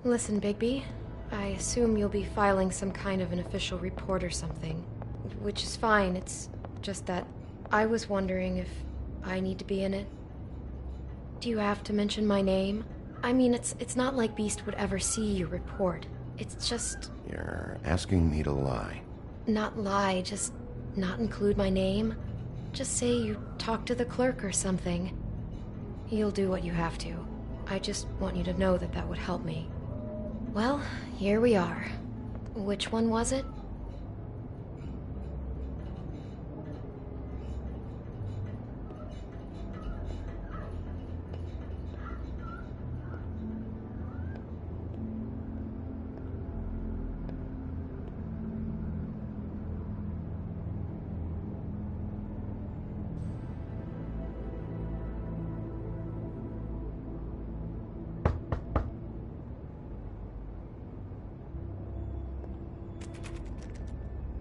Listen, Bigby, I assume you'll be filing some kind of an official report or something. Which is fine, it's just that I was wondering if I need to be in it. Do you have to mention my name? I mean, it's not like Beast would ever see your report. It's just... You're asking me to lie. Not lie, just not include my name. Just say you talked to the clerk or something. You'll do what you have to. I just want you to know that that would help me. Well, here we are. Which one was it?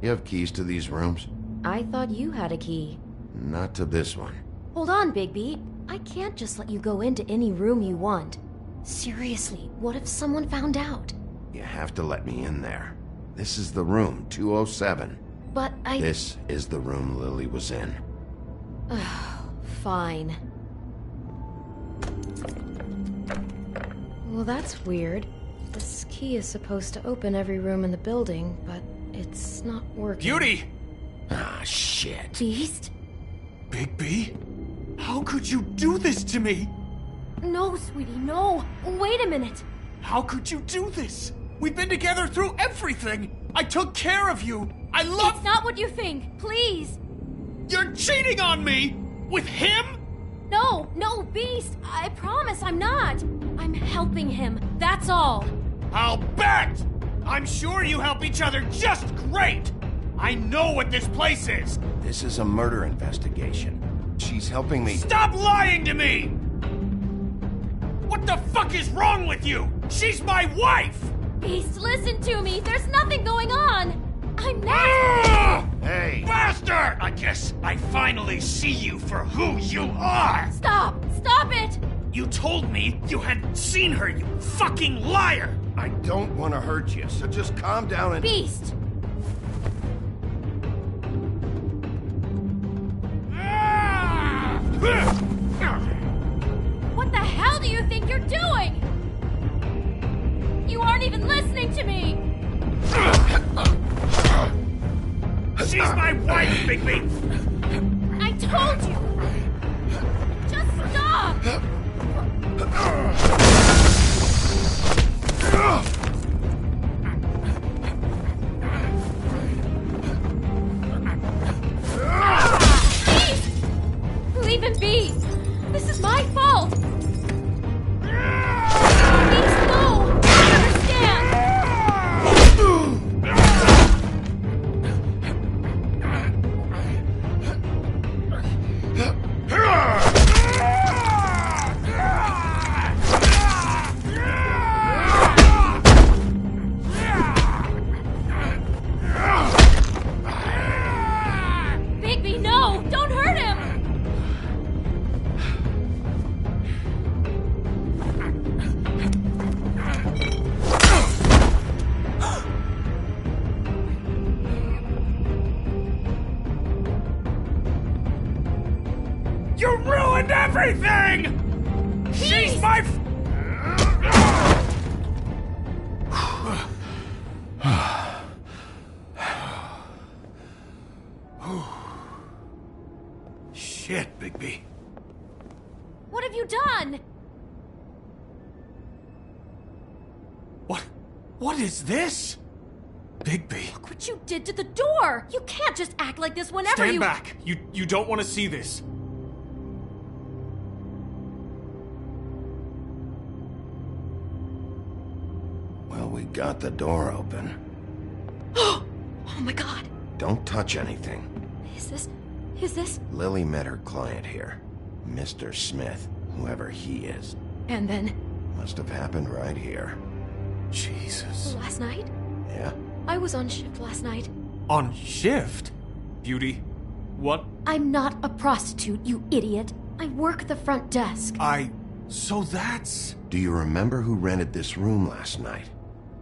You have keys to these rooms? I thought you had a key. Not to this one. Hold on, Bigby. I can't just let you go into any room you want. Seriously, what if someone found out? You have to let me in there. This is the room, 207. But This is the room Lily was in. Fine. Well, that's weird. This key is supposed to open every room in the building, but it's not working. Beauty! Ah, shit. Beast? Bigby? How could you do this to me? No, sweetie, no. Wait a minute. How could you do this? We've been together through everything. I took care of you. I love... It's not what you think. Please. You're cheating on me! With him? No, Beast. I promise I'm not. I'm helping him. That's all. I'll bet! I'm sure you help each other just great! I know what this place is! This is a murder investigation. She's helping me. Stop lying to me! What the fuck is wrong with you? She's my wife! Beast, listen to me. There's nothing going on. I'm not... Ah! Hey! Bastard! I guess I finally see you for who you are! Stop! Stop it! You told me you had seen her, you fucking liar! I don't want to hurt you, so just calm down and... Beast! What the hell do you think you're doing? You aren't even listening to me! She's my wife, Bigby! I told you! Just stop! Please! Leave him be! This is my fault! Please, no! Understand! Bigby, no! Don't hurt him! You ruined everything! She's my... Shit, Bigby. What have you done? What is this? Bigby. Look what you did to the door! You can't just act like this whenever Stand you- back. You don't want to see this. Well, we got the door open. Oh my god! Don't touch anything. Is this... Lily met her client here. Mr. Smith, whoever he is. And then, Must have happened right here. Jesus. last night? Yeah? I was on shift last night. On shift? Beauty. What? I'm not a prostitute, you idiot. I work the front desk. So that's... Do you remember who rented this room last night?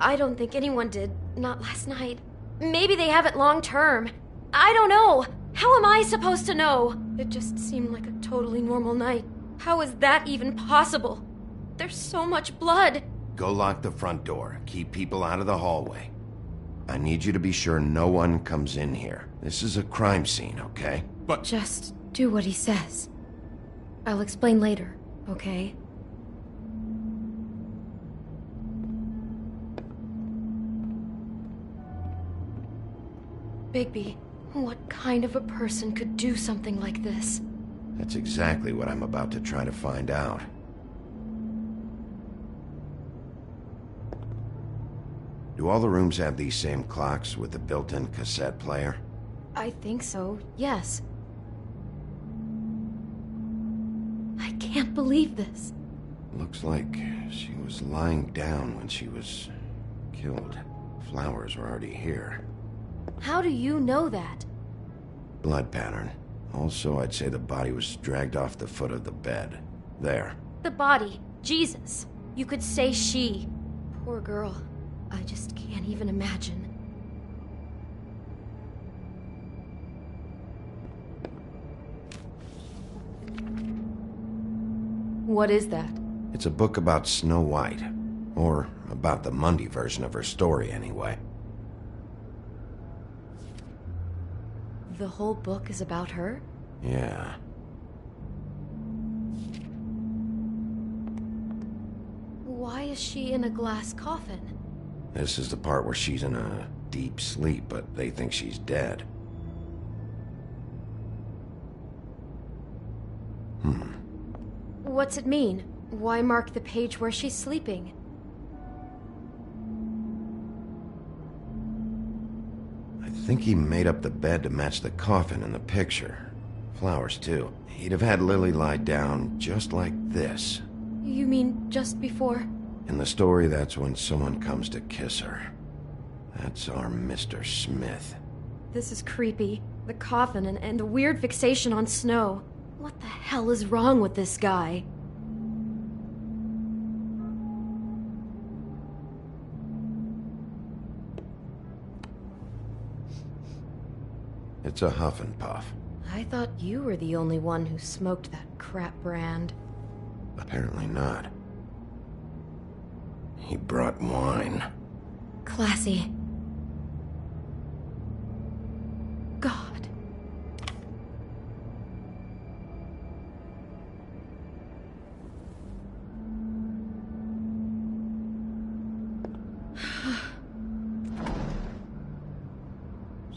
I don't think anyone did. Not last night. Maybe they have it long term. I don't know. How am I supposed to know? It just seemed like a totally normal night. How is that even possible? There's so much blood. Go lock the front door. Keep people out of the hallway. I need you to be sure no one comes in here. This is a crime scene, okay? But... Just do what he says. I'll explain later, okay? Bigby, what kind of a person could do something like this? That's exactly what I'm about to try to find out. Do all the rooms have these same clocks with the built-in cassette player? I think so, yes. I can't believe this. Looks like she was lying down when she was killed. Flowers were already here. How do you know that? Blood pattern. Also, I'd say the body was dragged off the foot of the bed. There. The body. Jesus. You could say she. Poor girl. I just can't even imagine. What is that? It's a book about Snow White. Or about the Mundy version of her story, anyway. The whole book is about her? Yeah. Why is she in a glass coffin? This is the part where she's in a deep sleep, but they think she's dead. What's it mean? Why mark the page where she's sleeping? I think he made up the bed to match the coffin in the picture. Flowers, too. He'd have had Lily lie down just like this. You mean just before? In the story, that's when someone comes to kiss her. That's our Mr. Smith. This is creepy. The coffin and the weird fixation on Snow. What the hell is wrong with this guy? It's a Huff and Puff. I thought you were the only one who smoked that crap brand. Apparently not. He brought wine. Classy. God.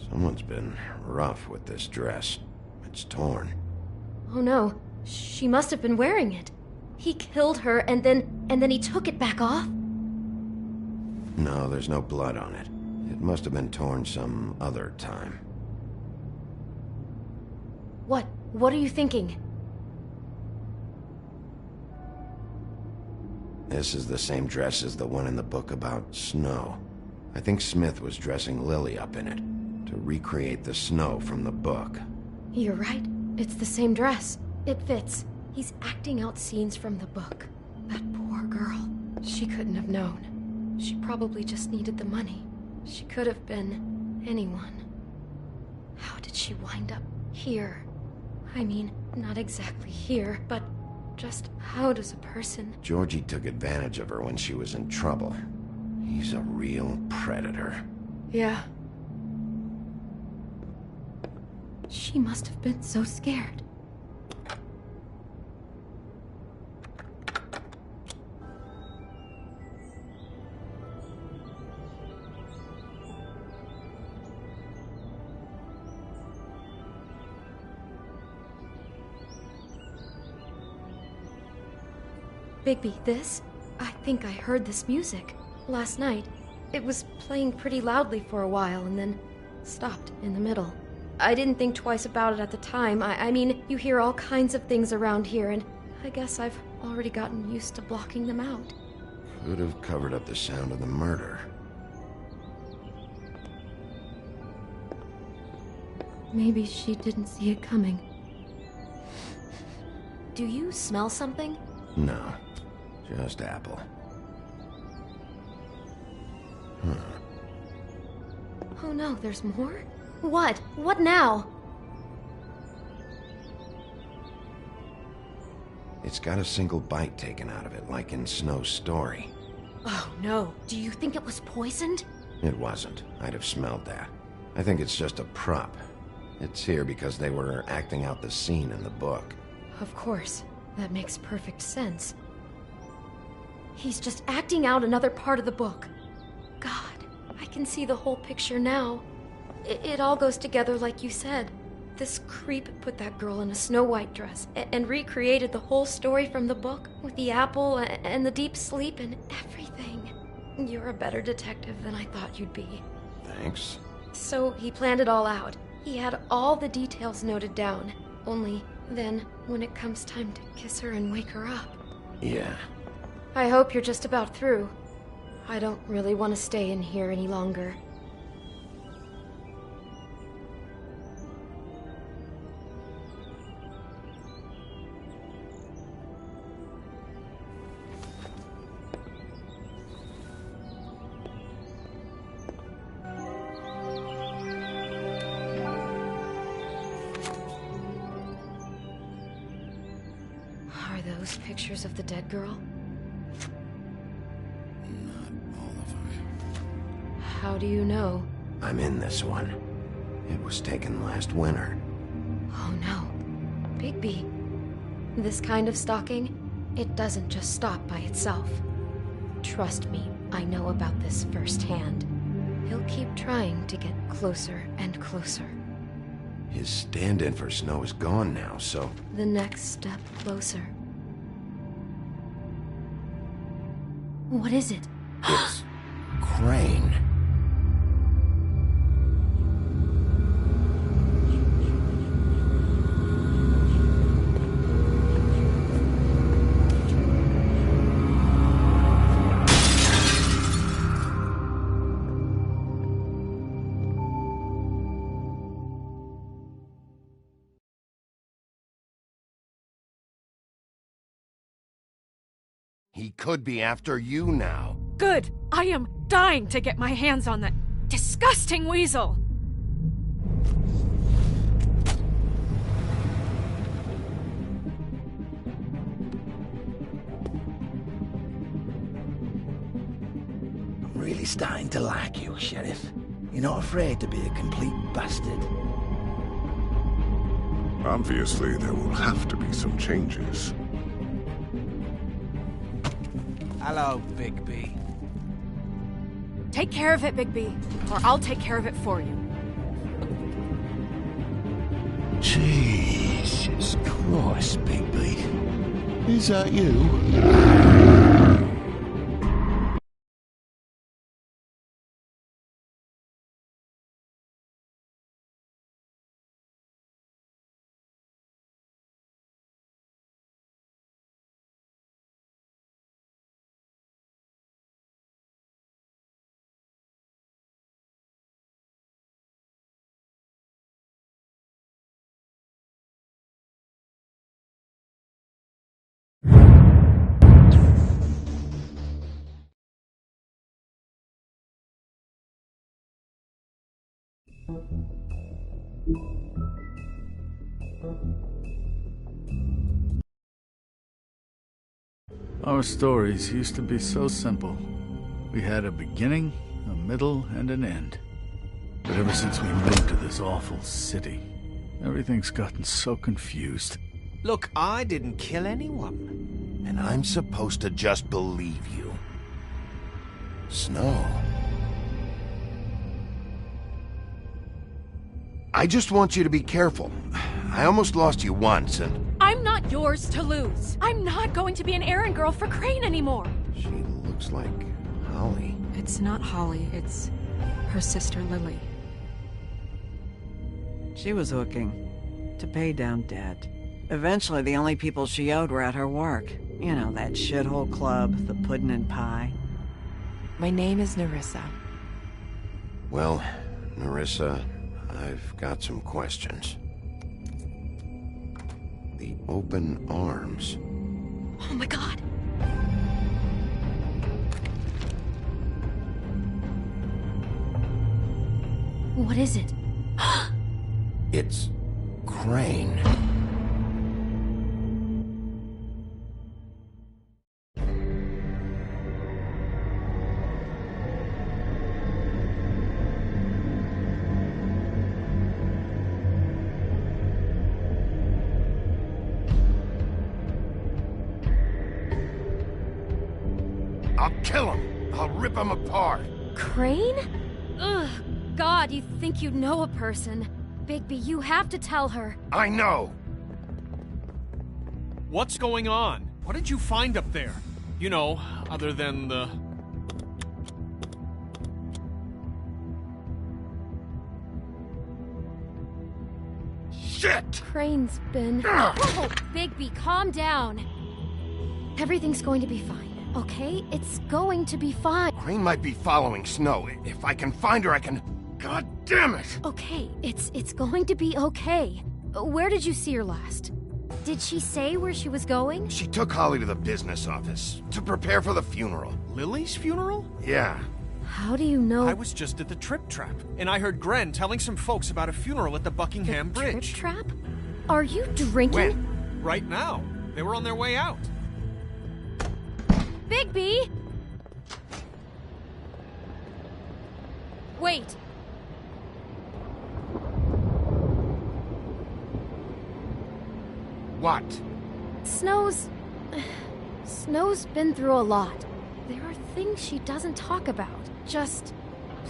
Someone's been rough with this dress. It's torn. Oh no, she must have been wearing it. He killed her and then he took it back off? No, there's no blood on it. It must have been torn some other time. What are you thinking? This is the same dress as the one in the book about Snow. I think Smith was dressing Lily up in it to recreate the Snow from the book. You're right. It's the same dress. It fits. He's acting out scenes from the book. That poor girl. She couldn't have known. She probably just needed the money. She could have been anyone. How did she wind up here? I mean, not exactly here, but just how does a person... Georgie took advantage of her when she was in trouble. He's a real predator. Yeah. She must have been so scared. Bigby, this? I think I heard this music. Last night. It was playing pretty loudly for a while and then stopped in the middle. I didn't think twice about it at the time. I mean, you hear all kinds of things around here, and I guess I've already gotten used to blocking them out. Could have covered up the sound of the murder. Maybe she didn't see it coming. Do you smell something? No, just apple. Oh no, there's more? What? What now? It's got a single bite taken out of it, like in Snow's story. Oh no. Do you think it was poisoned? It wasn't. I'd have smelled that. I think it's just a prop. It's here because they were acting out the scene in the book. Of course. That makes perfect sense. He's just acting out another part of the book. God, I can see the whole picture now. It all goes together like you said. This creep put that girl in a Snow White dress and recreated the whole story from the book with the apple and the deep sleep and everything. You're a better detective than I thought you'd be. Thanks. So he planned it all out. He had all the details noted down. Only then, when it comes time to kiss her and wake her up. Yeah. I hope you're just about through. I don't really want to stay in here any longer. Are those pictures of the dead girl? Not all of them. How do you know? I'm in this one. It was taken last winter. Oh no. Bigby. This kind of stalking, it doesn't just stop by itself. Trust me, I know about this firsthand. He'll keep trying to get closer and closer. His stand-in for Snow is gone now, so... The next step closer. What is it? It's... Crane. He could be after you now. Good! I am dying to get my hands on that disgusting weasel! I'm really starting to like you, Sheriff. You're not afraid to be a complete bastard. Obviously, there will have to be some changes. Hello, Bigby. Take care of it, Bigby, or I'll take care of it for you. Jesus Christ, Bigby. Is that you? Our stories used to be so simple. We had a beginning, a middle, and an end. But ever since we moved to this awful city, everything's gotten so confused. Look, I didn't kill anyone. And I'm supposed to just believe you. Snow. I just want you to be careful. I almost lost you once, and... I'm not yours to lose. I'm not going to be an errand girl for Crane anymore. She looks like Holly. It's not Holly, it's her sister Lily. She was hooking to pay down debt. Eventually, the only people she owed were at her work. You know, that shithole club, the Puddin' and Pie. My name is Nerissa. Well, Nerissa, I've got some questions. The open arms. Oh my god! What is it? It's Crane. I'll kill him. I'll rip him apart. Crane? Ugh, God, you think you know a person. Bigby, you have to tell her. I know. What's going on? What did you find up there? You know, other than the... Shit! Crane's been... Whoa, Bigby, calm down. Everything's going to be fine, okay? It's going to be fine. Crane might be following Snow. If I can find her, I can... God damn it! Okay, it's going to be okay. Where did you see her last? Did she say where she was going? She took Holly to the business office to prepare for the funeral. Lily's funeral? Yeah. How do you know? I was just at the Trip Trap, and I heard Gren telling some folks about a funeral at the Buckingham Bridge. Trip Trap? Are you drinking? When? Right now. They were on their way out. Bigby! Wait. What? Snow's been through a lot. There are things she doesn't talk about. Just,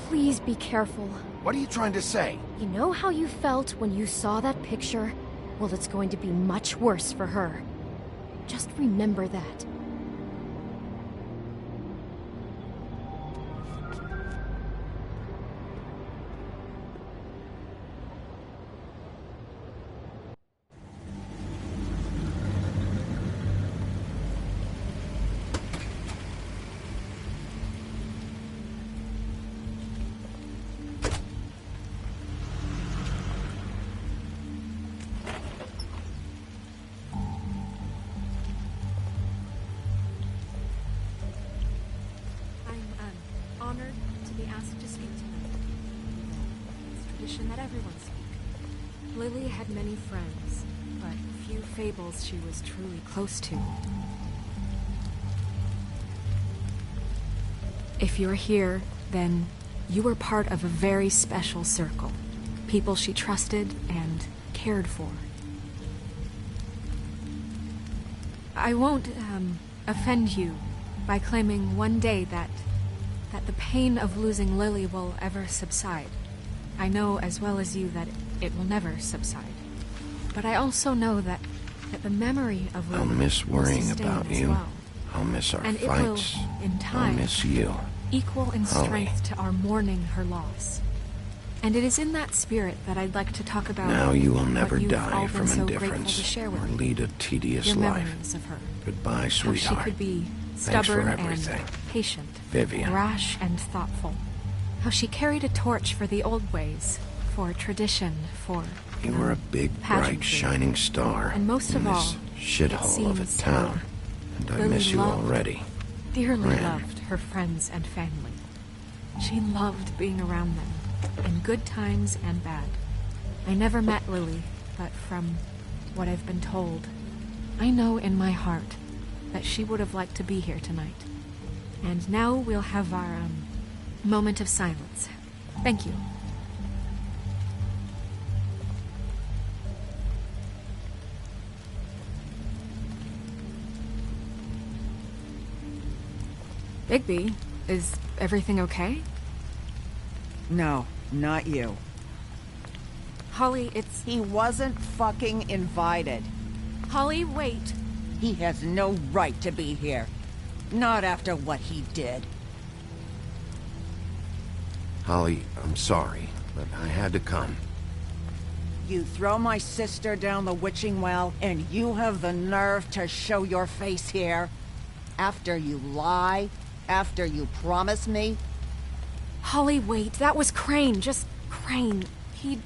please be careful. What are you trying to say? You know how you felt when you saw that picture? Well, it's going to be much worse for her. Just remember that. Honored to be asked to speak tonight. It's tradition that everyone speak. Lily had many friends, but few fables she was truly close to. If you're here, then you were part of a very special circle. People she trusted and cared for. I won't, offend you by claiming one day that the pain of losing Lily will ever subside. I know as well as you that it will never subside. But I also know that the memory of Lily I'll miss worrying will sustain about as you. well. I'll miss our And fights. it will, in I'll time, miss you. equal in Holly. strength to our mourning her loss. And it is in that spirit that I'd like to talk about Now you will what never you've die all from been so grateful to indifference share or with me. lead a tedious Your life. memories of her. Goodbye, How sweetheart. she could be Thanks for stubborn and everything. patient, Vivian. rash and thoughtful. How she carried a torch for the old ways, for tradition, for You were a big, bright, pageantry. shining star And most in of this all, shithole of a seems town. And I Lily miss you loved- already. dearly Ren. loved her friends and family. She loved being around them, in good times and bad. I never met Lily, but from what I've been told, I know in my heart that she would have liked to be here tonight. And now we'll have our, moment of silence. Thank you. Bigby, is everything okay? No, not you. Holly, it's... He wasn't fucking invited. Holly, wait. He has no right to be here. Not after what he did. Holly, I'm sorry, but I had to come. You throw my sister down the witching well, and you have the nerve to show your face here? After you lie? After you promise me? Holly, wait. That was Crane. Just Crane. He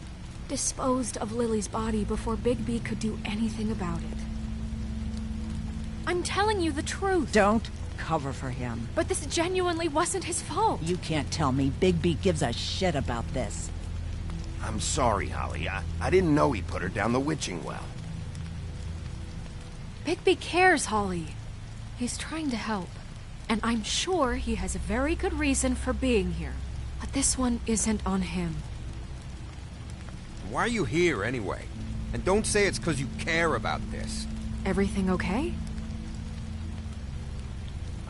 disposed of Lily's body before Bigby could do anything about it. I'm telling you the truth. Don't cover for him. But this genuinely wasn't his fault. You can't tell me Bigby gives a shit about this. I'm sorry, Holly. I didn't know he put her down the witching well. Bigby cares, Holly. He's trying to help. And I'm sure he has a very good reason for being here. But this one isn't on him. Why are you here, anyway? And don't say it's because you care about this. Everything okay?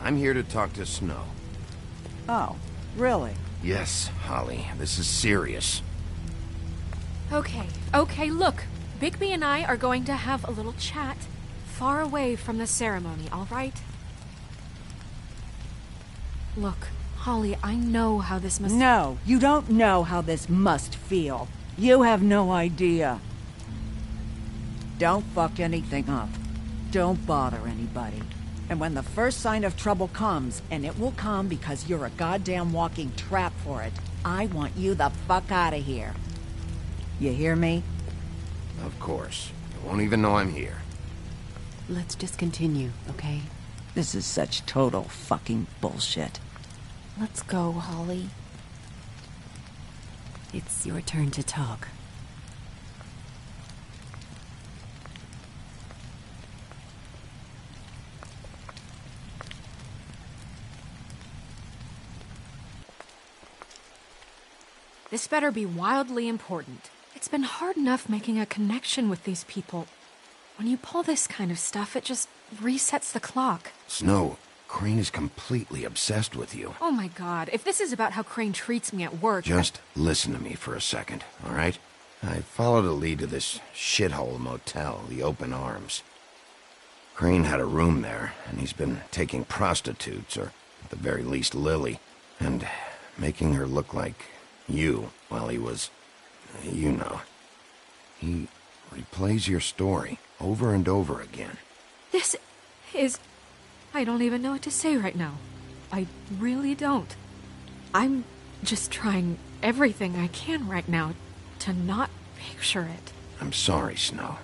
I'm here to talk to Snow. Oh, really? Yes, Holly, this is serious. Okay, look. Bigby and I are going to have a little chat far away from the ceremony, all right? Look, Holly, I know how this must... No, you don't know how this must feel. You have no idea. Don't fuck anything up. Don't bother anybody. And when the first sign of trouble comes, and it will come because you're a goddamn walking trap for it, I want you the fuck out of here. You hear me? Of course. You won't even know I'm here. Let's just continue, okay? This is such total fucking bullshit. Let's go, Holly. It's your turn to talk. This better be wildly important. It's been hard enough making a connection with these people. When you pull this kind of stuff, it just resets the clock. Snow, Crane is completely obsessed with you. Oh my god, if this is about how Crane treats me at work... Just listen to me for a second, all right? I followed a lead to this shithole motel, the Open Arms. Crane had a room there, and he's been taking prostitutes, or at the very least Lily, and making her look like you while he was... you know. He replays your story over and over again. This is... I don't even know what to say right now. I really don't. I'm just trying everything I can right now to not picture it. I'm sorry, Snow.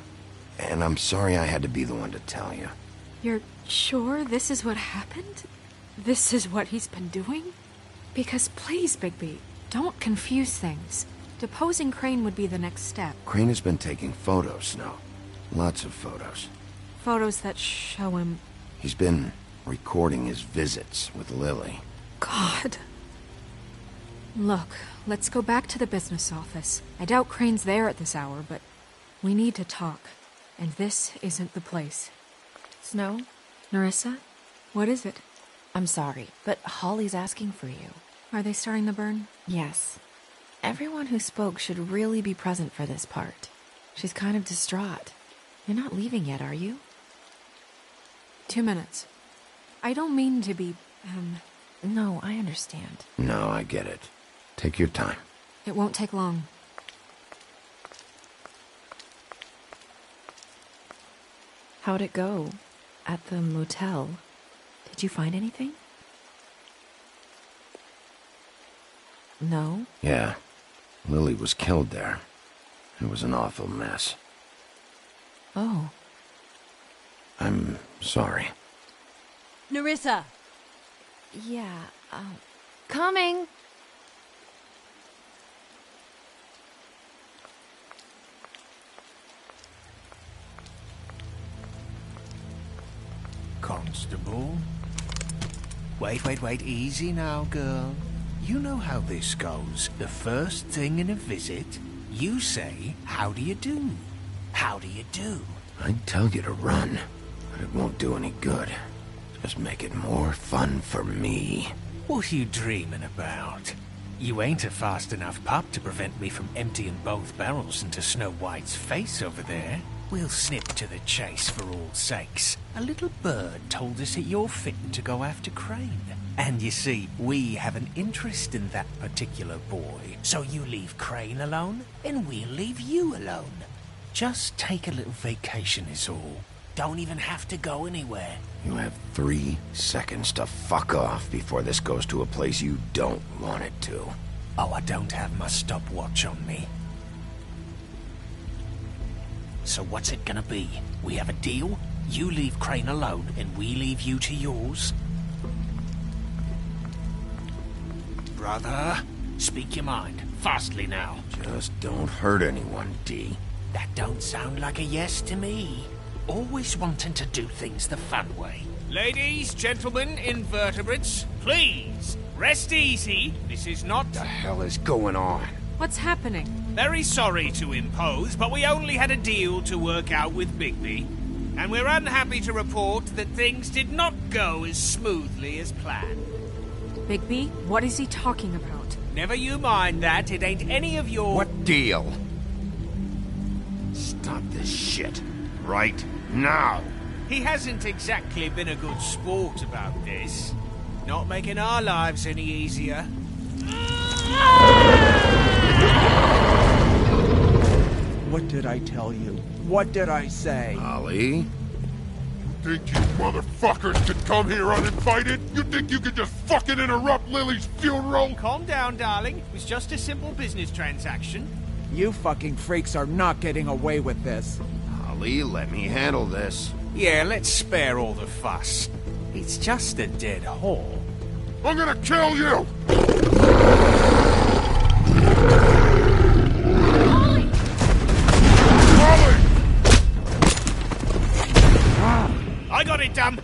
And I'm sorry I had to be the one to tell you. You're sure this is what happened? This is what he's been doing? Because please, Bigby, don't confuse things. Deposing Crane would be the next step. Crane has been taking photos, Snow. Lots of photos. Photos that show him... He's been recording his visits with Lily. God. Look, let's go back to the business office. I doubt Crane's there at this hour, but we need to talk. And this isn't the place. Snow? Nerissa? What is it? I'm sorry, but Holly's asking for you. Are they starting the burn? Yes. Everyone who spoke should really be present for this part. She's kind of distraught. You're not leaving yet, are you? 2 minutes. I don't mean to be, No, I understand. No, I get it. Take your time. It won't take long. How'd it go? At the motel? Did you find anything? No? Yeah. Lily was killed there. It was an awful mess. Oh. I'm sorry. Nerissa! Yeah, coming! Constable? Wait, easy now, girl. You know how this goes. The first thing in a visit, you say, how do you do? How do you do? I'd tell you to run, but it won't do any good. Just make it more fun for me. What are you dreaming about? You ain't a fast enough pup to prevent me from emptying both barrels into Snow White's face over there. We'll snip to the chase for all sakes. A little bird told us that you're fitting to go after Crane. And you see, we have an interest in that particular boy. So you leave Crane alone, and we'll leave you alone. Just take a little vacation is all. Don't even have to go anywhere. You have 3 seconds to fuck off before this goes to a place you don't want it to. Oh, I don't have my stopwatch on me. So what's it gonna be? We have a deal? You leave Crane alone, and we leave you to yours? Brother, speak your mind. Fastly now. Just don't hurt anyone, D. That don't sound like a yes to me. Always wanting to do things the fun way. Ladies, gentlemen, invertebrates, please, rest easy. This is not... What the hell is going on? What's happening? Very sorry to impose, but we only had a deal to work out with Bigby. And we're unhappy to report that things did not go as smoothly as planned. Bigby, what is he talking about? Never you mind that, it ain't any of your... What deal? Stop this shit. Right now. He hasn't exactly been a good sport about this. Not making our lives any easier. What did I tell you? What did I say? Holly? Think you motherfuckers could come here uninvited? You think you could just fucking interrupt Lily's funeral? Calm down, darling. It was just a simple business transaction. You fucking freaks are not getting away with this. Holly, let me handle this. Yeah, let's spare all the fuss. It's just a dead whore. I'm gonna kill you! I got it, damn!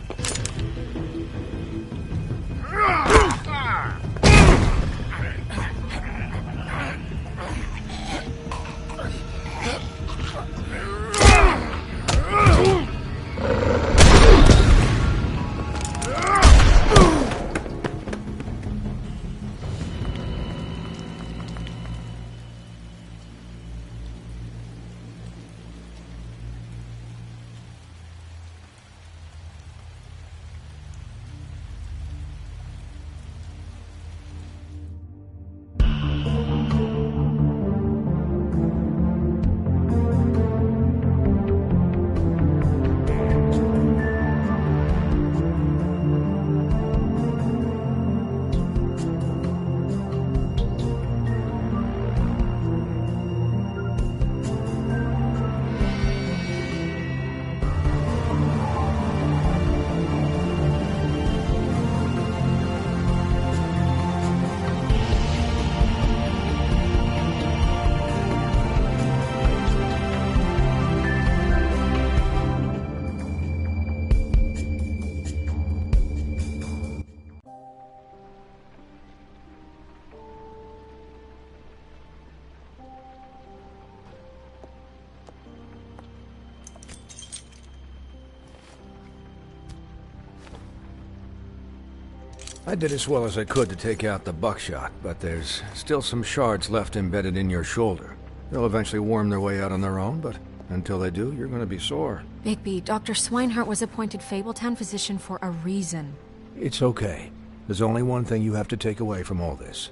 I did as well as I could to take out the buckshot, but there's still some shards left embedded in your shoulder. They'll eventually worm their way out on their own, but until they do, you're gonna be sore. Bigby, Dr. Swinehart was appointed Fabletown physician for a reason. It's okay. There's only one thing you have to take away from all this.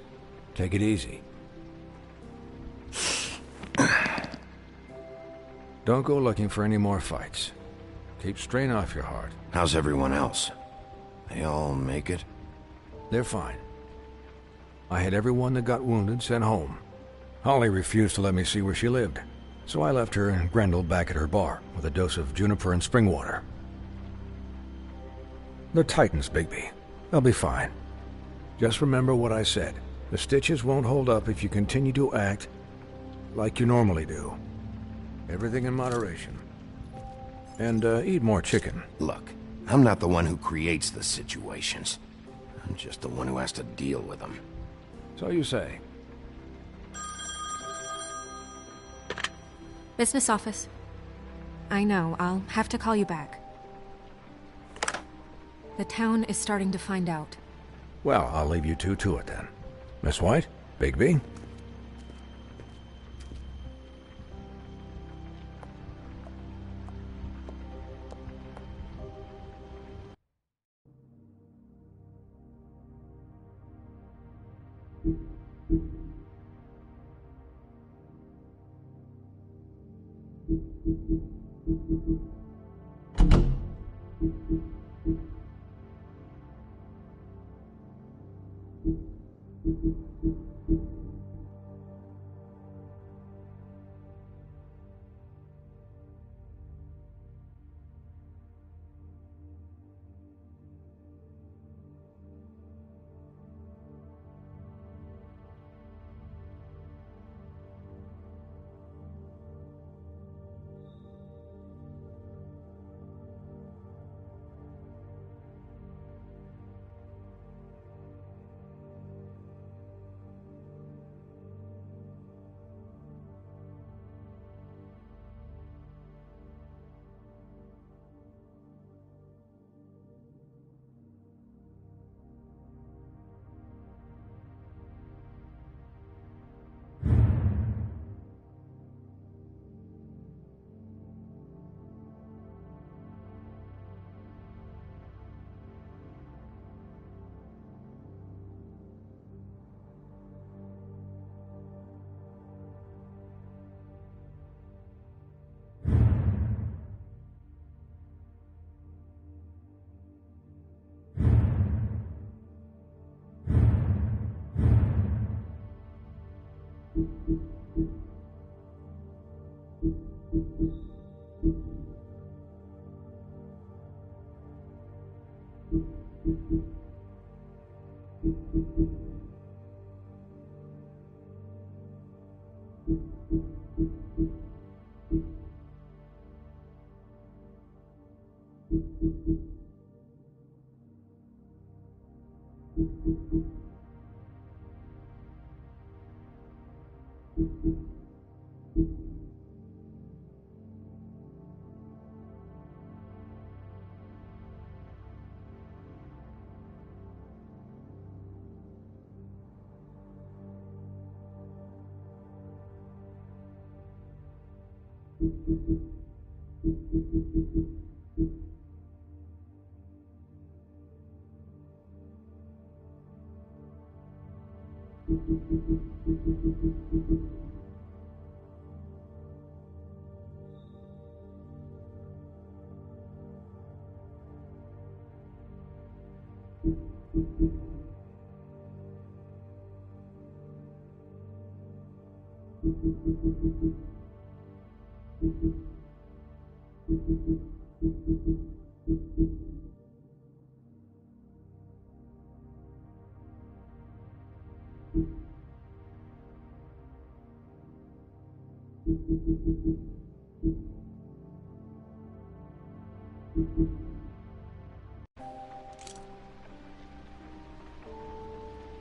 Take it easy. Don't go looking for any more fights. Keep strain off your heart. How's everyone else? They all make it? They're fine. I had everyone that got wounded sent home. Holly refused to let me see where she lived, so I left her and Grendel back at her bar with a dose of juniper and spring water. They're Titans, Bigby. They'll be fine. Just remember what I said. The stitches won't hold up if you continue to act like you normally do. Everything in moderation. And eat more chicken. Look, I'm not the one who creates the situations. I'm just the one who has to deal with them. So you say. Business office. I know, I'll have to call you back. The town is starting to find out. Well, I'll leave you two to it then. Miss White? Bigby?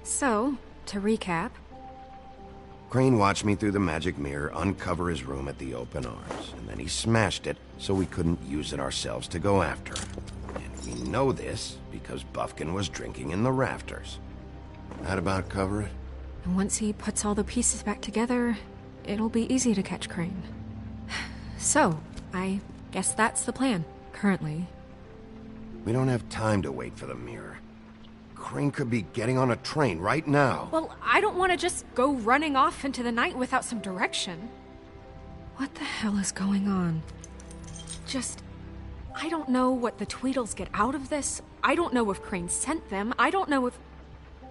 So, to recap... Crane watched me through the magic mirror uncover his room at the Open Arms, and then he smashed it so we couldn't use it ourselves to go after him. And We know this because Bufkin was drinking in the rafters. That about cover it? And once he puts all the pieces back together, it'll be easy to catch Crane. So, I guess that's the plan, currently. We don't have time to wait for the mirror. Crane could be getting on a train right now. Well, I don't want to just go running off into the night without some direction. What the hell is going on? I don't know what the Tweedles get out of this. I don't know if Crane sent them. I don't know if...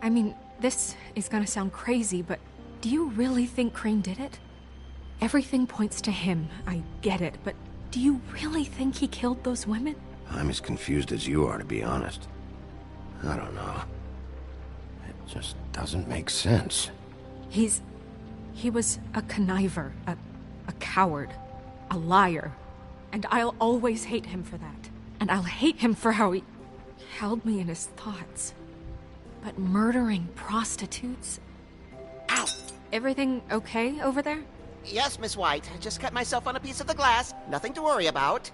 I mean, this is gonna sound crazy, but do you really think Crane did it? Everything points to him, I get it, but do you really think he killed those women? I'm as confused as you are, to be honest. I don't know. It just doesn't make sense. He was a conniver, a coward, a liar. And I'll always hate him for that. And I'll hate him for how he held me in his thoughts. But murdering prostitutes? Ow! Everything okay over there? Yes, Miss White. I just cut myself on a piece of the glass. Nothing to worry about.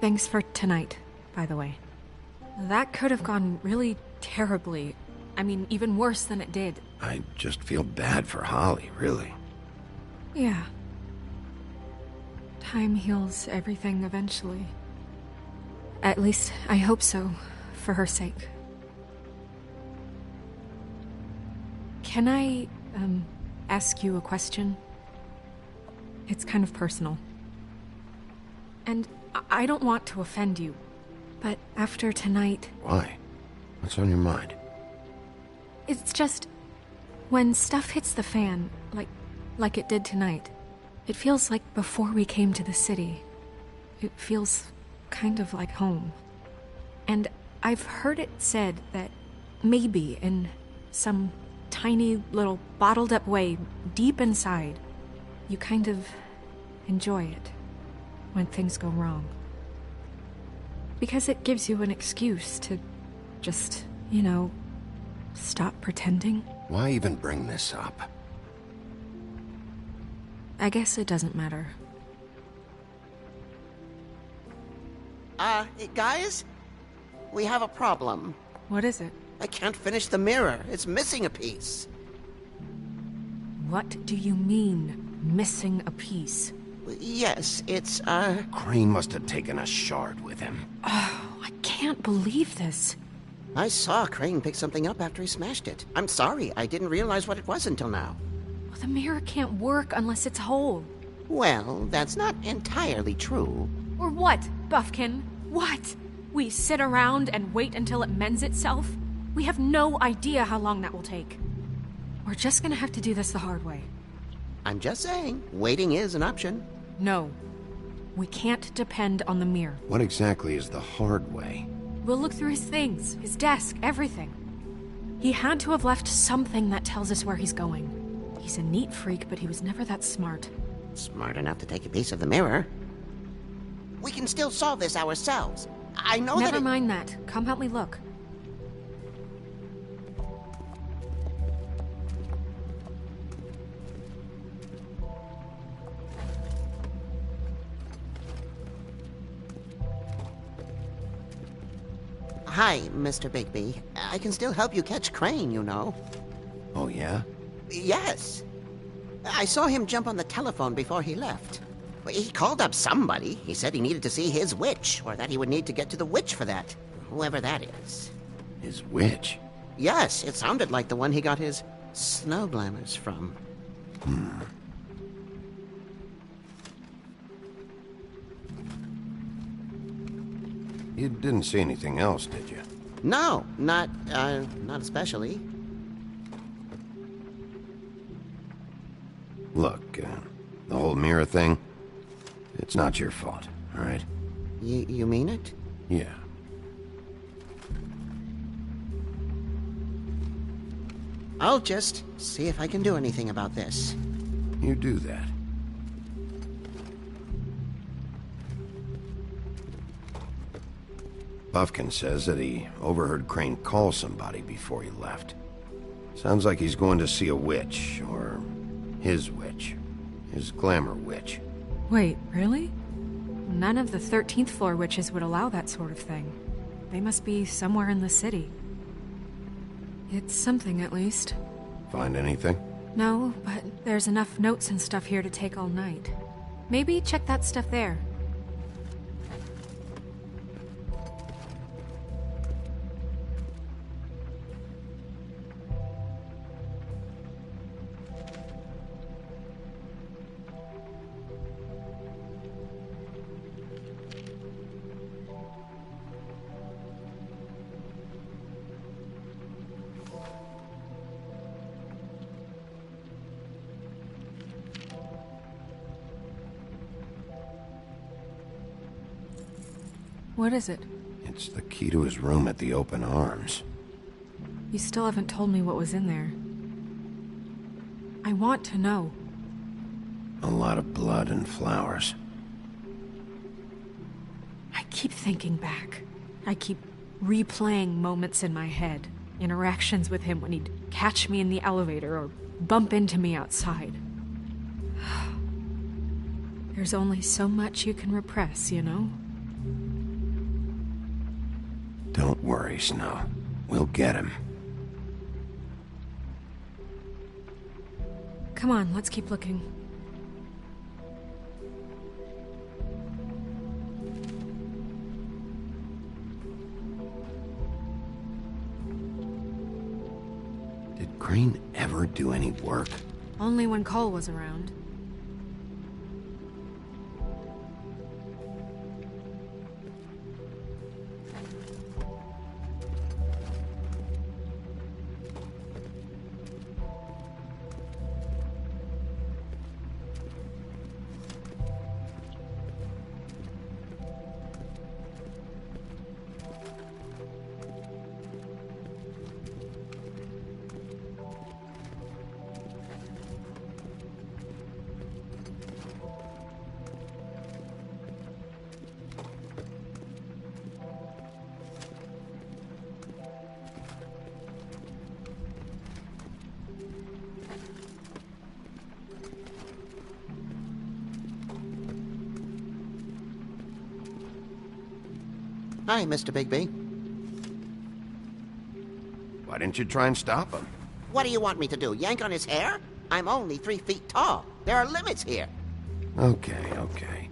Thanks for tonight, by the way. That could have gone really terribly. I mean, even worse than it did. I just feel bad for Holly, really. Yeah. Time heals everything eventually. At least, I hope so, for her sake. Can I, ask you a question? It's kind of personal. And I don't want to offend you, but after tonight... Why? What's on your mind? It's just... when stuff hits the fan, like it did tonight, it feels like before we came to the city. It feels kind of like home. And I've heard it said that maybe in some tiny little bottled up way deep inside, you kind of enjoy it when things go wrong. Because it gives you an excuse to just, stop pretending. Why even bring this up? I guess it doesn't matter. Guys? We have a problem. What is it? I can't finish the mirror. It's missing a piece. What do you mean, missing a piece? Yes, it's, Crane must have taken a shard with him. Oh, I can't believe this. I saw Crane pick something up after he smashed it. I'm sorry, I didn't realize what it was until now. Well, the mirror can't work unless it's whole. Well, that's not entirely true. Or what, Bufkin? What? We sit around and wait until it mends itself? We have no idea how long that will take. We're just gonna have to do this the hard way. I'm just saying, waiting is an option. No. We can't depend on the mirror. What exactly is the hard way? We'll look through his things, his desk, everything. He had to have left something that tells us where he's going. He's a neat freak, but he was never that smart. Smart enough to take a piece of the mirror. We can still solve this ourselves. I know Never mind that. Come help me look. Hi, Mr. Bigby. I can still help you catch Crane, you know. Oh, yeah? Yes. I saw him jump on the telephone before he left. He called up somebody. He said he needed to see his witch, or that he would need to get to the witch for that. Whoever that is. His witch? Yes, it sounded like the one he got his snow glamours from. You didn't see anything else, did you? No, not especially. Look, the whole mirror thing, it's not your fault, all right? You mean it? Yeah. I'll just see if I can do anything about this. You do that. Bufkin says that he overheard Crane call somebody before he left. Sounds like he's going to see a witch, or his witch. His glamour witch. Wait, really? None of the 13th floor witches would allow that sort of thing. They must be somewhere in the city. It's something, at least. Find anything? No, but there's enough notes and stuff here to take all night. Maybe check that stuff there. What is it? It's the key to his room at the Open Arms. You still haven't told me what was in there. I want to know. A lot of blood and flowers. I keep thinking back. I keep replaying moments in my head. Interactions with him when he'd catch me in the elevator or bump into me outside. There's only so much you can repress, you know? Don't worry, Snow. We'll get him. Come on, let's keep looking. Did Crane ever do any work? Only when Cole was around. Hi, Mr. Bigby. Why didn't you try and stop him? What do you want me to do, yank on his hair? I'm only 3 feet tall. There are limits here. Okay, okay.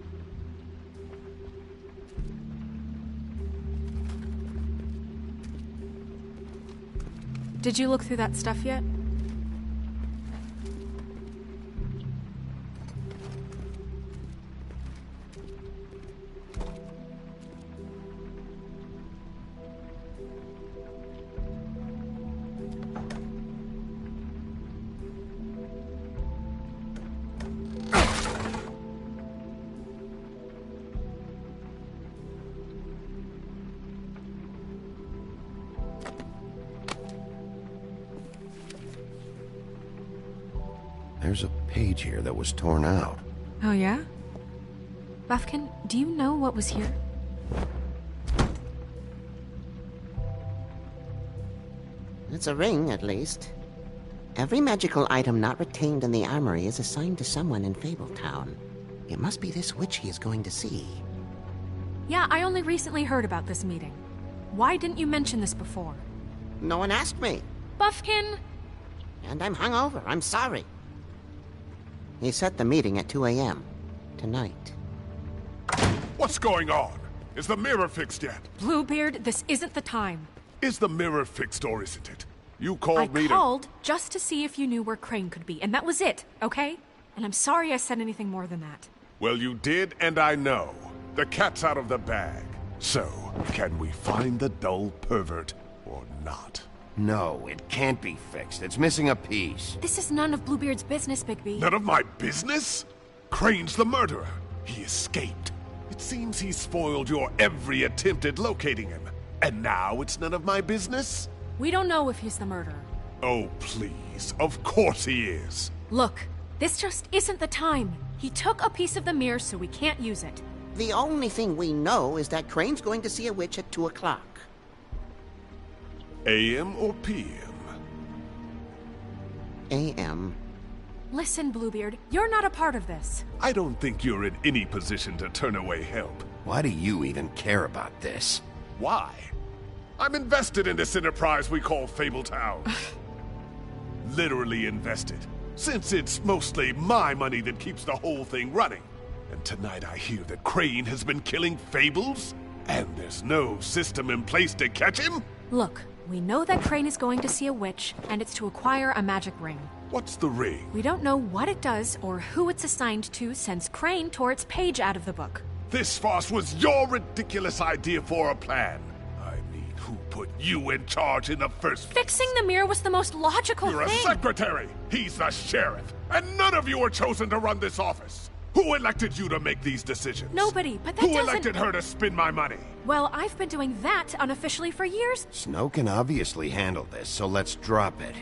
Did you look through that stuff yet? There's a page here that was torn out. Oh, yeah? Buffkin, do you know what was here? It's a ring, at least. Every magical item not retained in the armory is assigned to someone in Fabletown. It must be this witch he is going to see. Yeah, I only recently heard about this meeting. Why didn't you mention this before? No one asked me. Buffkin! And I'm hungover. I'm sorry. He set the meeting at 2 a.m. tonight. What's going on? Is the mirror fixed yet? Bluebeard, this isn't the time. Is the mirror fixed or isn't it? You called me I called just to see if you knew where Crane could be, and that was it, okay? And I'm sorry I said anything more than that. Well, you did, and I know. The cat's out of the bag. So, can we find the dull pervert or not? No, it can't be fixed. It's missing a piece. This is none of Bluebeard's business, Bigby. None of my business? Crane's the murderer. He escaped. It seems he spoiled your every attempt at locating him. And now it's none of my business? We don't know if he's the murderer. Oh, please. Of course he is. Look, this just isn't the time. He took a piece of the mirror, so we can't use it. The only thing we know is that Crane's going to see a witch at 2 o'clock. AM or PM? AM. Listen, Bluebeard, you're not a part of this. I don't think you're in any position to turn away help. Why do you even care about this? Why? I'm invested in this enterprise we call Fabletown. Literally invested. Since it's mostly my money that keeps the whole thing running. And tonight I hear that Crane has been killing Fables? And there's no system in place to catch him? Look, we know that Crane is going to see a witch, and it's to acquire a magic ring. What's the ring? We don't know what it does or who it's assigned to since Crane tore its page out of the book. This farce was your ridiculous idea for a plan. I mean, who put you in charge in the first place? Fixing the mirror was the most logical You're thing. a secretary! He's the sheriff! And none of you were chosen to run this office! Who elected you to make these decisions? Nobody, but that Who doesn't... elected her to spend my money? Well, I've been doing that unofficially for years. Snow can obviously handle this, so let's drop it.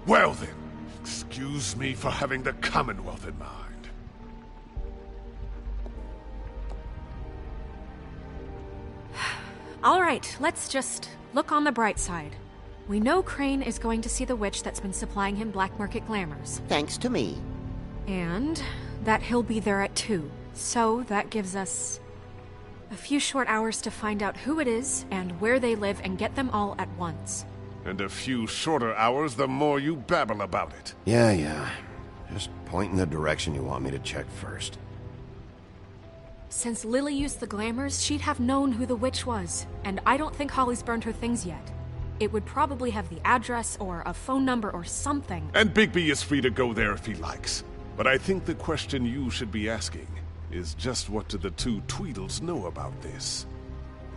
Well then, excuse me for having the Commonwealth in mind. All right, let's just look on the bright side. We know Crane is going to see the witch that's been supplying him black market glamours. Thanks to me. And that he'll be there at 2. So that gives us a few short hours to find out who it is and where they live and get them all at once. And a few shorter hours the more you babble about it. Yeah. Just point in the direction you want me to check first. Since Lily used the glamours, she'd have known who the witch was, and I don't think Holly's burned her things yet. It would probably have the address or a phone number or something. And Bigby is free to go there if he likes. But I think the question you should be asking is just what do the two Tweedles know about this?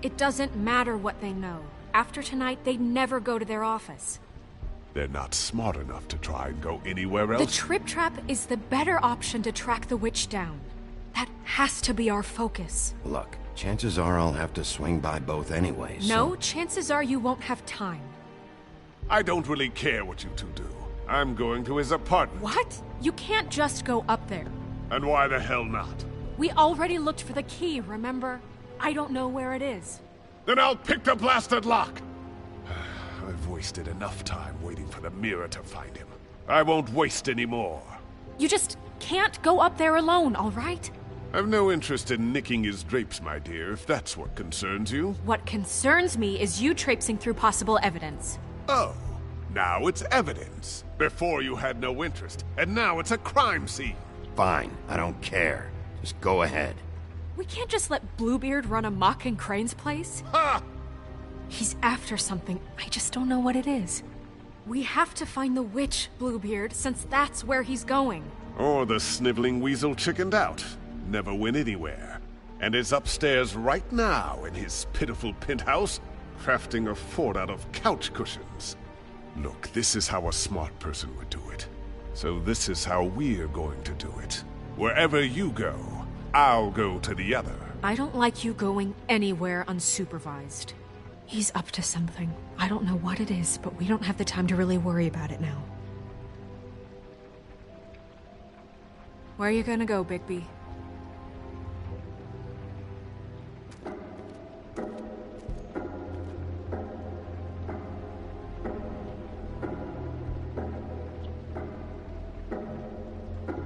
It doesn't matter what they know. After tonight, they'd never go to their office. They're not smart enough to try and go anywhere else? The Trip Trap is the better option to track the witch down. That has to be our focus. Look, chances are I'll have to swing by both anyways. No, chances are you won't have time. I don't really care what you two do. I'm going to his apartment. What? You can't just go up there. And why the hell not? We already looked for the key, remember? I don't know where it is. Then I'll pick the blasted lock! I've wasted enough time waiting for the mirror to find him. I won't waste any more. You just can't go up there alone, all right? I've no interest in nicking his drapes, my dear, if that's what concerns you. What concerns me is you traipsing through possible evidence. Oh, now it's evidence. Before you had no interest, and now it's a crime scene. Fine, I don't care. Just go ahead. We can't just let Bluebeard run amok in Crane's place. Ha! He's after something. I just don't know what it is. We have to find the witch, Bluebeard, since that's where he's going. Or the sniveling weasel chickened out. Never went anywhere. And is upstairs right now in his pitiful penthouse, crafting a fort out of couch cushions. Look, this is how a smart person would do it. So this is how we're going to do it. Wherever you go, I'll go to the other. I don't like you going anywhere unsupervised. He's up to something. I don't know what it is, but we don't have the time to really worry about it now. Where are you gonna go, Bigby?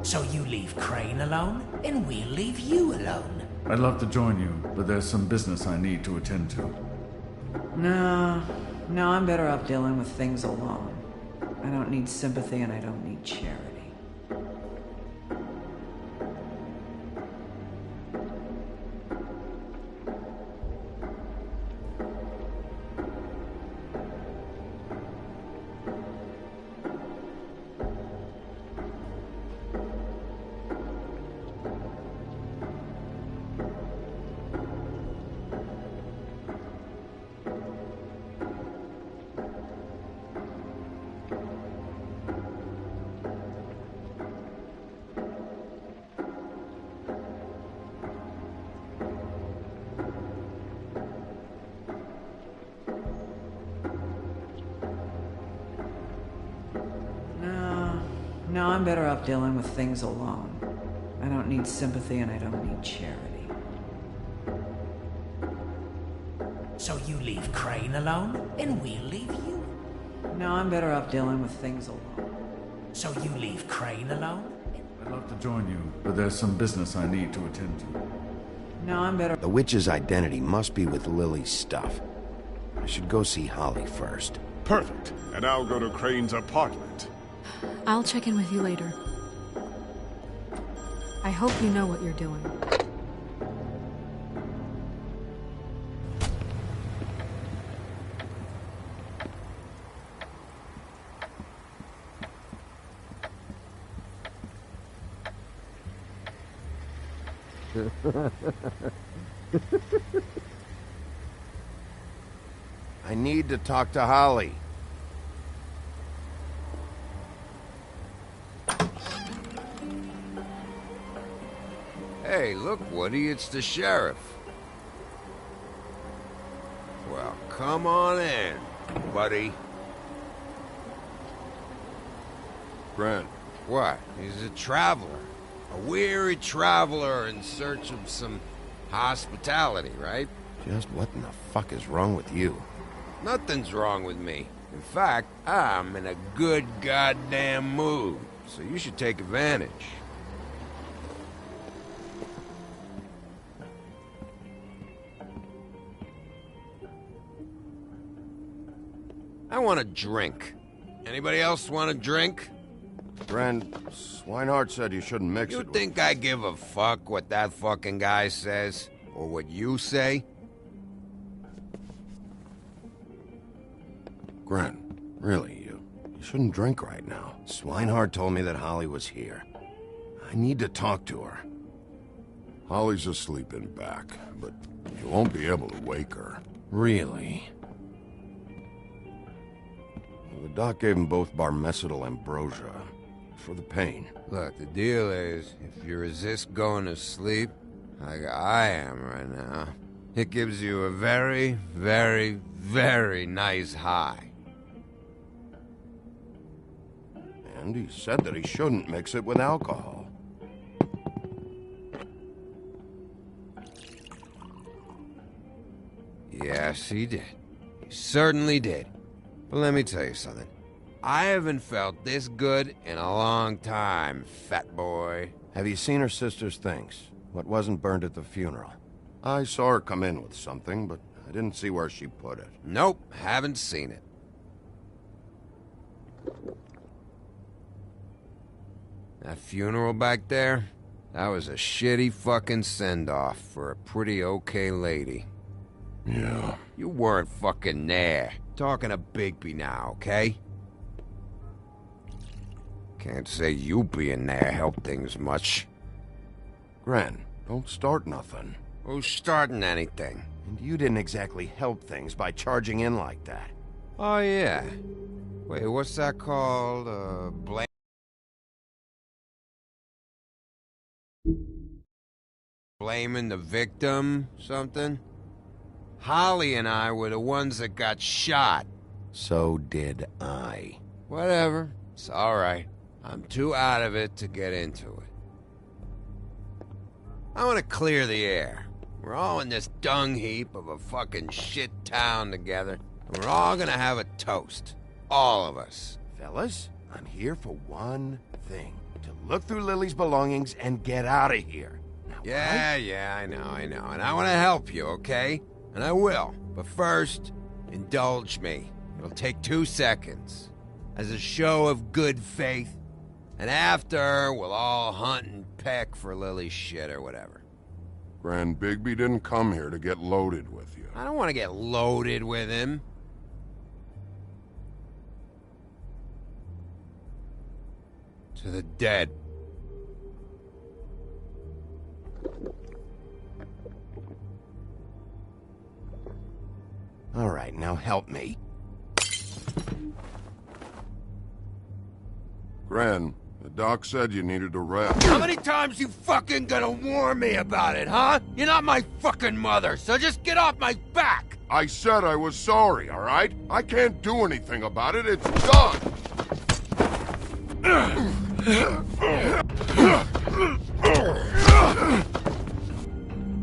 So you leave Crane alone, and we'll leave you alone. I'd love to join you, but there's some business I need to attend to. No, I'm better off dealing with things alone. I don't need sympathy and I don't need charity. No, I'm better off dealing with things alone. I don't need sympathy and I don't need charity. So you leave Crane alone, and we'll leave you. No, I'm better off dealing with things alone. So you leave Crane alone, I'd love to join you, but there's some business I need to attend to. No, I'm better. The witch's identity must be with Lily's stuff. I should go see Holly first. Perfect. And I'll go to Crane's apartment. I'll check in with you later. I hope you know what you're doing. I need to talk to Holly. Hey, look, Woody, it's the sheriff. Well, come on in, buddy. Grant. What? He's a traveler. A weary traveler in search of some hospitality, right? Just what in the fuck is wrong with you? Nothing's wrong with me. In fact, I'm in a good goddamn mood, so you should take advantage. I want a drink. Anybody else want a drink? Friend, Swinehart said you shouldn't mix it You with... think I give a fuck what that fucking guy says? Or what you say? Grant, really, you shouldn't drink right now. Swinehart told me that Holly was here. I need to talk to her. Holly's asleep in back, but you won't be able to wake her. Really? The doc gave them both Barmecidal ambrosia for the pain. Look, the deal is, if you resist going to sleep, like I am right now, it gives you a very, very, very nice high. And he said that he shouldn't mix it with alcohol. Yes, he did. He certainly did. But let me tell you something. I haven't felt this good in a long time, fat boy. Have you seen her sister's things? What wasn't burned at the funeral? I saw her come in with something, but I didn't see where she put it. Nope, haven't seen it. That funeral back there? That was a shitty fucking send-off for a pretty okay lady. Yeah. You weren't fucking there. Talking to Bigby now, okay? Can't say you being there helped things much. Grant, don't start nothing. Who's starting anything? And you didn't exactly help things by charging in like that. Oh, yeah. Wait, what's that called? Blaming the victim? Something? Holly and I were the ones that got shot. So did I. Whatever. It's alright. I'm too out of it to get into it. I want to clear the air. We're all in this dung heap of a fucking shit town together, and we're all gonna have a toast. All of us. Fellas, I'm here for one thing. To look through Lily's belongings and get out of here. Now, Yeah, I know. And I want to help you, okay? And I will. But first, indulge me. It'll take 2 seconds. As a show of good faith. And after, we'll all hunt and peck for Lily's shit or whatever. Grand Bigby didn't come here to get loaded with you. I don't want to get loaded with him. To the dead. All right, now help me. Gran, the doc said you needed a rest. How many times you fucking gonna warn me about it, huh? You're not my fucking mother, so just get off my back! I said I was sorry, all right? I can't do anything about it. It's done!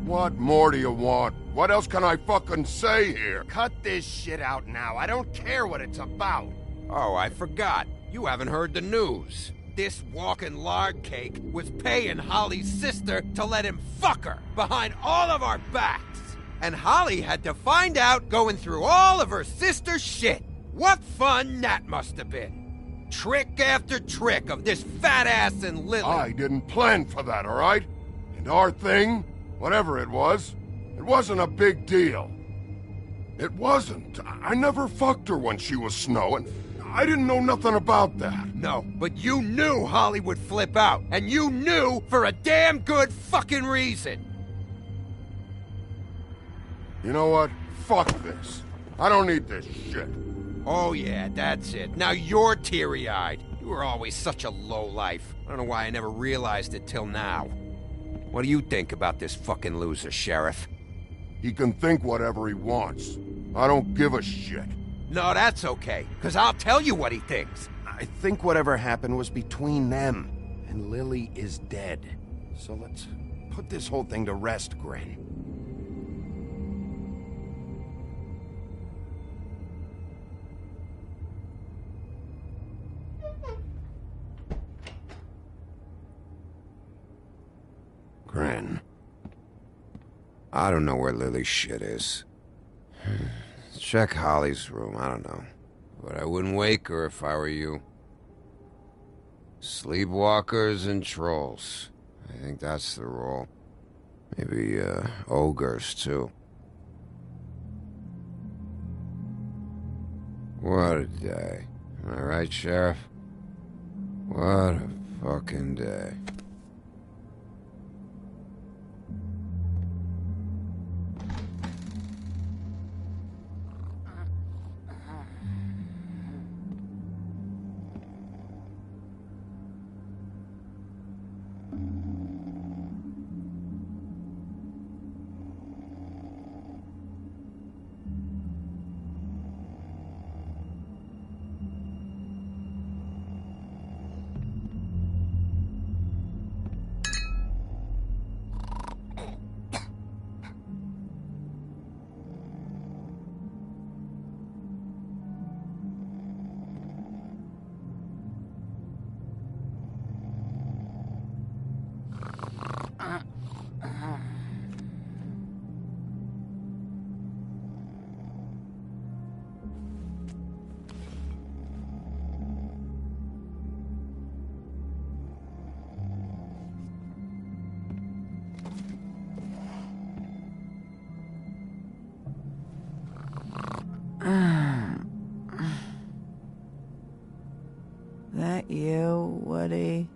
What more do you want? What else can I fucking say here? Cut this shit out now. I don't care what it's about. Oh, I forgot. You haven't heard the news. this walking lard cake was paying Holly's sister to let him fuck her behind all of our backs. And Holly had to find out going through all of her sister's shit. What fun that must have been. Trick after trick of this fat ass and Lily. I didn't plan for that, all right? And our thing, whatever it wasn't a big deal. It wasn't. I never fucked her when she was snowing. I didn't know nothing about that. No, but you knew Holly would flip out. And you knew for a damn good fucking reason. You know what? Fuck this. I don't need this shit. Oh yeah, that's it. Now you're teary-eyed. You were always such a lowlife. I don't know why I never realized it till now. What do you think about this fucking loser, Sheriff? He can think whatever he wants. I don't give a shit. No, that's okay, because I'll tell you what he thinks. I think whatever happened was between them, and Lily is dead. So let's put this whole thing to rest, Grin. Grin. I don't know where Lily's shit is. Check Holly's room, I don't know. But I wouldn't wake her if I were you. Sleepwalkers and trolls. I think that's the rule. Maybe, ogres, too. What a day. Am I right, Sheriff? What a fucking day. That you, Woody?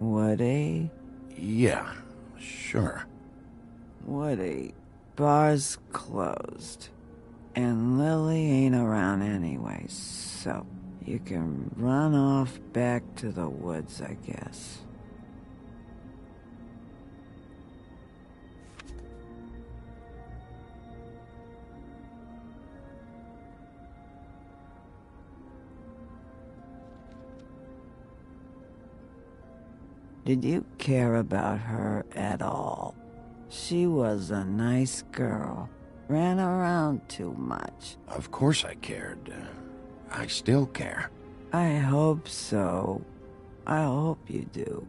Woody? Yeah, sure. Woody, bar's closed. And Lily ain't around anyway, so you can run off back to the woods, I guess. Did you care about her at all? She was a nice girl. Ran around too much. Of course I cared. I still care. I hope so. I hope you do.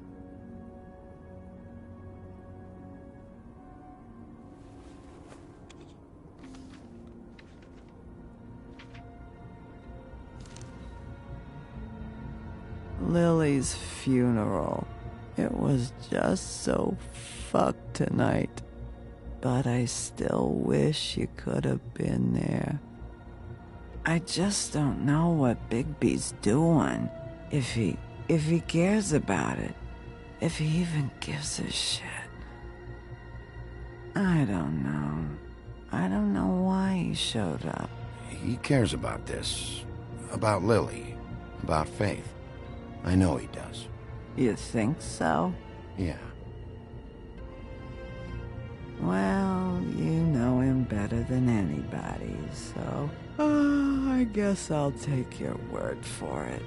Lily's funeral. It was just so fucked tonight. But I still wish you could have been there. I just don't know what Bigby's doing. If he cares about it. If he even gives a shit. I don't know. I don't know why he showed up. He cares about this. About Lily. About Faith. I know he does. You think so? Yeah. Well, you know him better than anybody, so... I guess I'll take your word for it.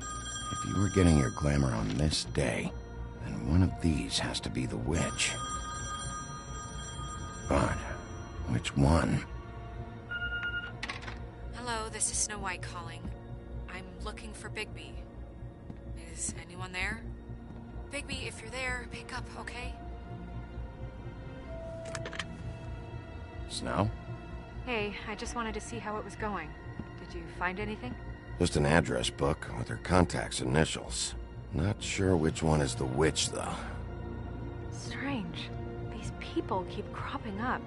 If you were getting your glamour on this day, then one of these has to be the witch. But which one? Hello, this is Snow White calling. I'm looking for Bigby. Is anyone there? Bigby, if you're there, pick up, okay? Snow? Hey, I just wanted to see how it was going. Did you find anything? Just an address book with her contact's initials. Not sure which one is the witch, though. Strange. These people keep cropping up.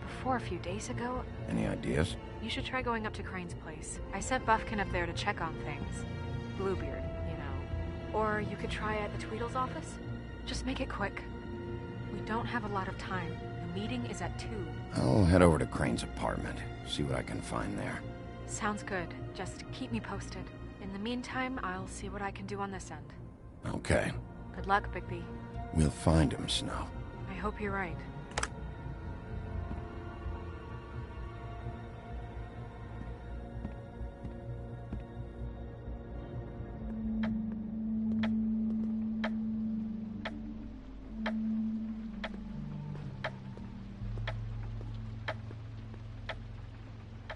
Before a few days ago... Any ideas? You should try going up to Crane's place. I sent Buffkin up there to check on things. Bluebeard, you know. Or you could try at the Tweedle's office. Just make it quick. We don't have a lot of time. The meeting is at 2. I'll head over to Crane's apartment, see what I can find there. Sounds good. Just keep me posted. In the meantime, I'll see what I can do on this end. Okay. Good luck, Bigby. We'll find him, Snow. I hope you're right.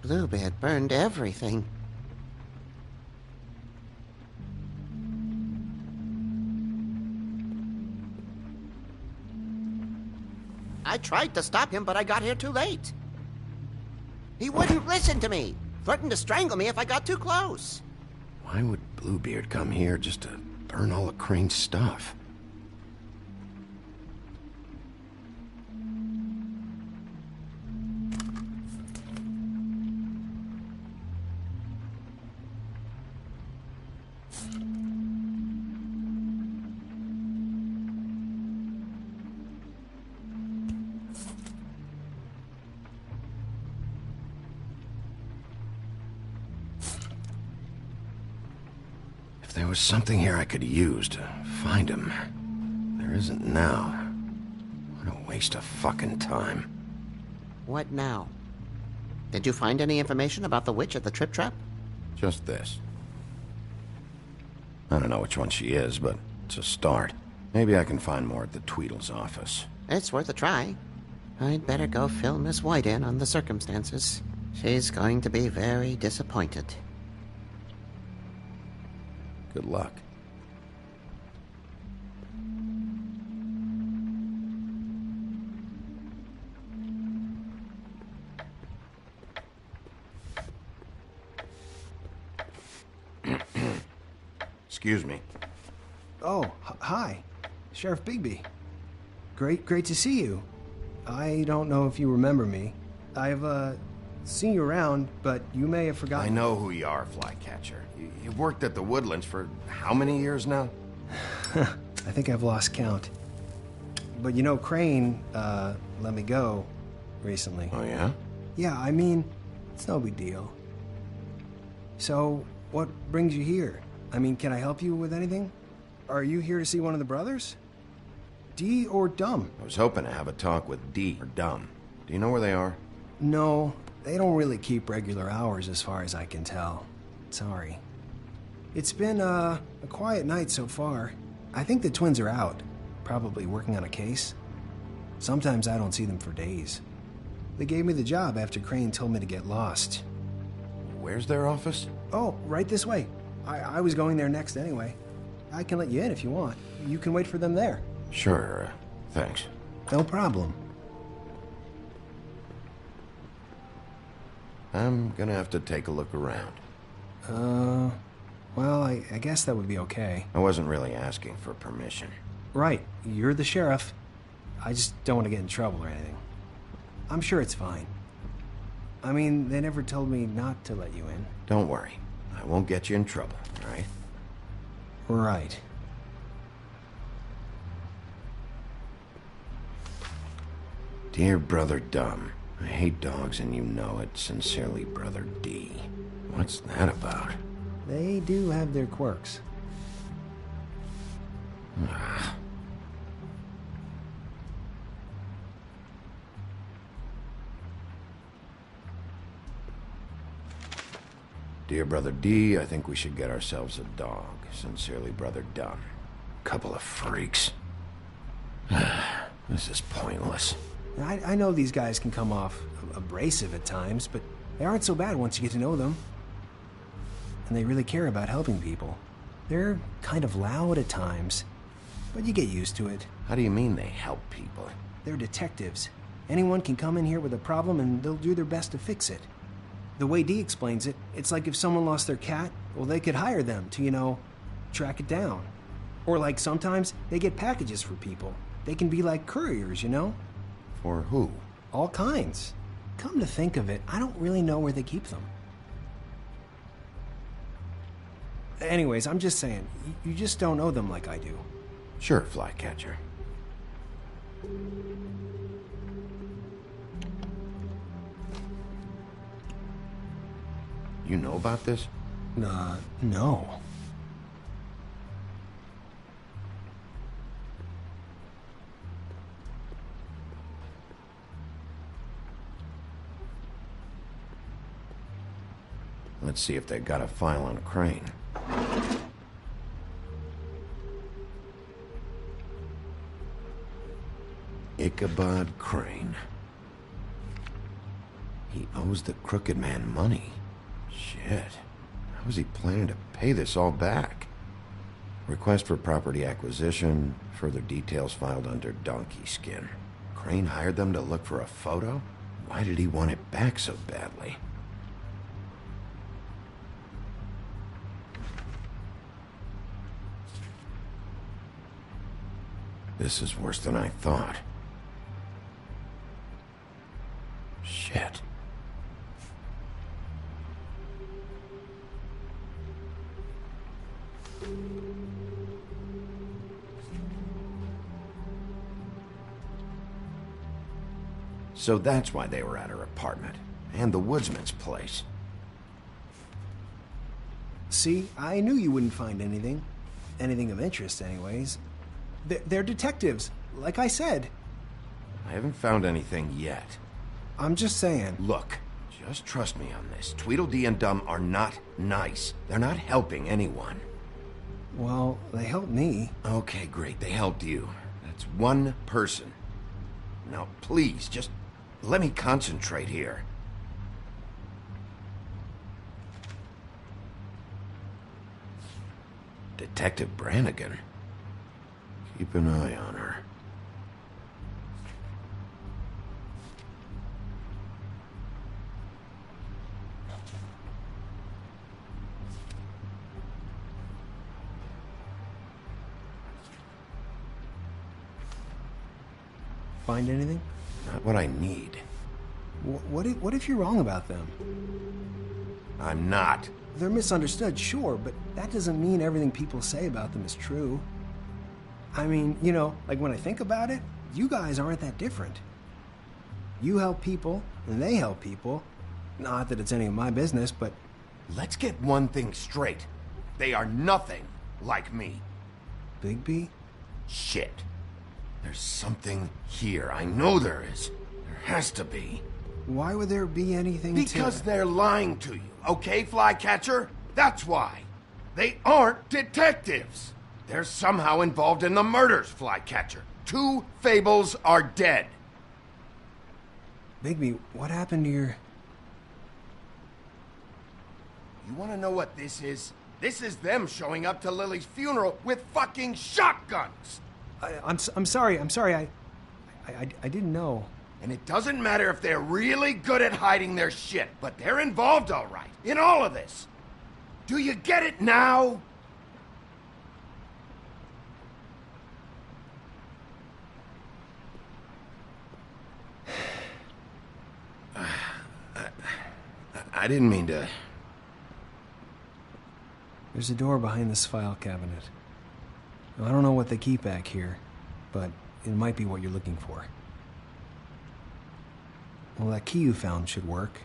Bluebeard burned everything. I tried to stop him, but I got here too late. He wouldn't listen to me, threatened to strangle me if I got too close. Why would Bluebeard come here just to burn all of Crane's stuff? There was something here I could use to find him. There isn't now. What a waste of fucking time. What now? Did you find any information about the witch at the Trip Trap? Just this. I don't know which one she is, but it's a start. Maybe I can find more at the Tweedle's office. It's worth a try. I'd better go fill Miss White in on the circumstances. She's going to be very disappointed. Good luck. Excuse me. Oh, hi. Sheriff Bigby. Great to see you. I don't know if you remember me. I've, seen you around, but you may have forgotten. I know who you are, Flycatcher. You've worked at the Woodlands for how many years now? I think I've lost count. But you know, Crane, let me go recently. Oh, yeah? Yeah, I mean, it's no big deal. So, what brings you here? I mean, can I help you with anything? Are you here to see one of the brothers? D or Dumb? I was hoping to have a talk with D or Dumb. Do you know where they are? No, they don't really keep regular hours as far as I can tell. Sorry. It's been, a quiet night so far. I think the twins are out, probably working on a case. Sometimes I don't see them for days. They gave me the job after Crane told me to get lost. Where's their office? Oh, right this way. I was going there next anyway. I can let you in if you want. You can wait for them there. Sure, thanks. No problem. I'm gonna have to take a look around. Well, I guess that would be okay. I wasn't really asking for permission. Right, you're the sheriff. I just don't want to get in trouble or anything. I'm sure it's fine. I mean, they never told me not to let you in. Don't worry. I won't get you in trouble, all right? Right. Dear Brother Dumb, I hate dogs and you know it. Sincerely, Brother D. What's that about? They do have their quirks. Dear Brother D, I think we should get ourselves a dog. Sincerely, Brother Dumb. Couple of freaks. This is pointless. I know these guys can come off abrasive at times, but they aren't so bad once you get to know them. And they really care about helping people. They're kind of loud at times, but you get used to it. How do you mean they help people? They're detectives. Anyone can come in here with a problem and they'll do their best to fix it. The way Dee explains it, it's like if someone lost their cat, well, they could hire them to, track it down. Or like sometimes they get packages for people. They can be like couriers, For who? All kinds. Come to think of it, I don't really know where they keep them. Anyways, I'm just saying, you just don't know them like I do. Sure, Flycatcher. You know about this? No. Let's see if they got a file on Crane. Ichabod Crane. He owes the Crooked Man money. Shit. How is he planning to pay this all back? Request for property acquisition. Further details filed under Donkey Skin. Crane hired them to look for a photo? Why did he want it back so badly? This is worse than I thought. Shit. So that's why they were at her apartment. And the woodsman's place. See, I knew you wouldn't find anything. Anything of interest, anyways. They're detectives, like I said. I haven't found anything yet. I'm just saying. Look, just trust me on this. Tweedledee and Dum are not nice. They're not helping anyone. Well, they helped me. Okay, great. They helped you. That's one person. Now, please, just let me concentrate here. Detective Brannigan. Keep an eye on her. Find anything? Not what I need. What if you're wrong about them? I'm not. They're misunderstood, sure, but that doesn't mean everything people say about them is true. I mean, like when I think about it, you guys aren't that different. You help people, and they help people. Not that it's any of my business, but... Let's get one thing straight. They are nothing like me. Bigby? Shit. There's something here. I know there is. There has to be. Why would there be anything Because they're lying to you, okay, Flycatcher? That's why. They aren't detectives. They're somehow involved in the murders, Flycatcher. 2 Fables are dead. Bigby, what happened to your... You want to know what this is? This is them showing up to Lily's funeral with fucking shotguns. I'm sorry. I didn't know. And it doesn't matter if they're really good at hiding their shit, but they're involved all right, in all of this. Do you get it now? I didn't mean to... There's a door behind this file cabinet. Now, I don't know what they keep back here, but it might be what you're looking for. Well, that key you found should work.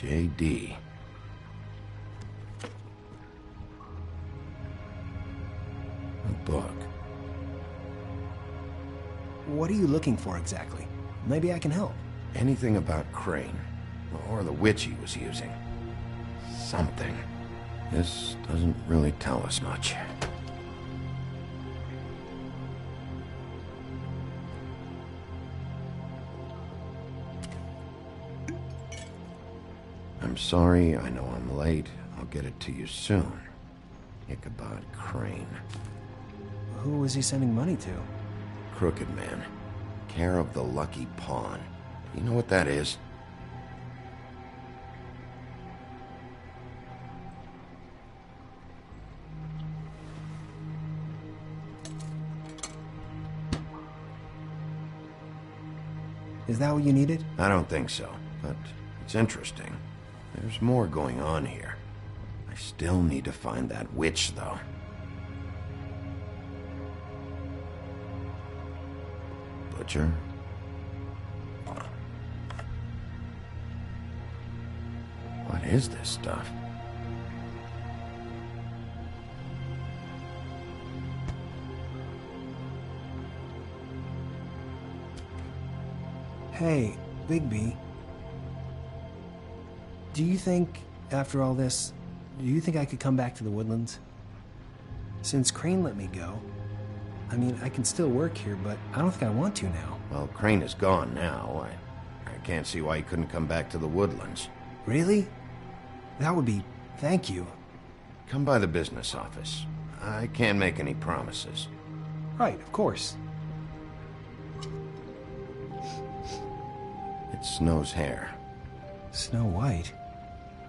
J.D. A book. What are you looking for exactly? Maybe I can help. Anything about Crane, or the witch he was using. Something. This doesn't really tell us much. I'm sorry, I know I'm late. I'll get it to you soon. Ichabod Crane. Who was he sending money to? Crooked Man. Care of the Lucky Pawn. You know what that is? Is that what you needed? I don't think so, but it's interesting. There's more going on here. I still need to find that witch, though. Butcher? What is this stuff? Hey, Bigby. Do you think, after all this, do you think I could come back to the Woodlands? Since Crane let me go, I mean, I can still work here, but I don't think I want to now. Well, Crane is gone now. I can't see why he couldn't come back to the Woodlands. Really? That would be... thank you. Come by the business office. I can't make any promises. Right, of course. It's Snow's hair. Snow White?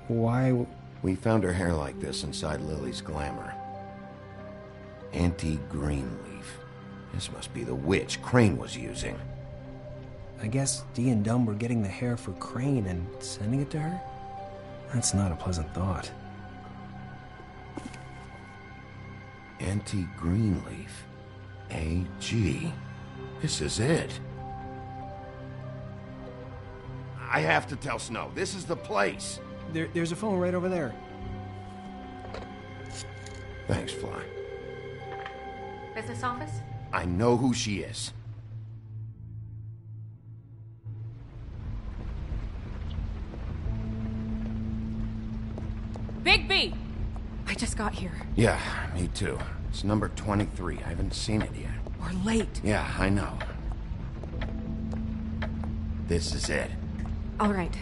Why... We found her hair like this inside Lily's glamour. Auntie Greenleaf. This must be the witch Crane was using. I guess Dee and Dumb were getting the hair for Crane and sending it to her? That's not a pleasant thought. Auntie Greenleaf. A.G. This is it. I have to tell Snow. This is the place. There's a phone right over there. Thanks, Fly. Business office? I know who she is. Bigby! I just got here. Yeah, me too. It's number 23. I haven't seen it yet. We're late. Yeah, I know. This is it. All right.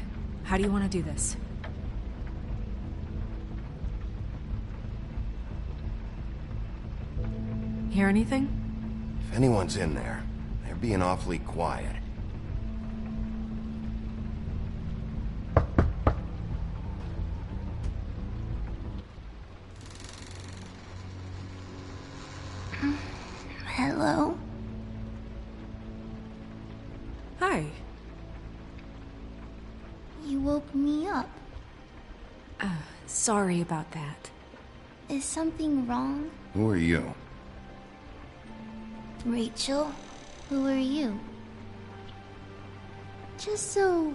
How do you want to do this? Hear anything? If anyone's in there, they're being awfully quiet. Hello? Hi. You woke me up. Sorry about that. Is something wrong? Who are you? Rachel? Who are you? Just so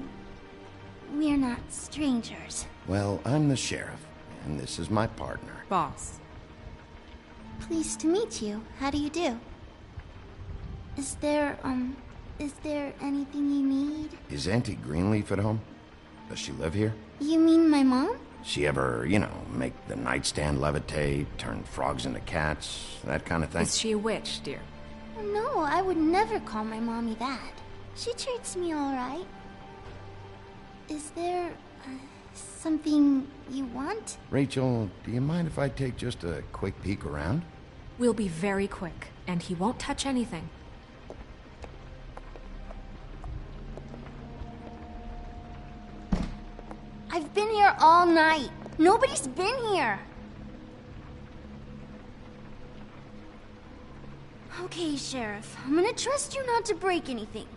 we're not strangers. Well, I'm the sheriff, and this is my partner. Boss. Pleased to meet you. How do you do? Is there anything you need? Is Auntie Greenleaf at home? Does she live here? You mean my mom? She ever, make the nightstand levitate, turn frogs into cats, that kind of thing? Is she a witch, dear? No, I would never call my mommy that. She treats me all right. Is there something you want? Rachel, do you mind if I take just a quick peek around? We'll be very quick, and he won't touch anything. I've been here all night. Nobody's been here. Okay, Sheriff. I'm gonna trust you not to break anything.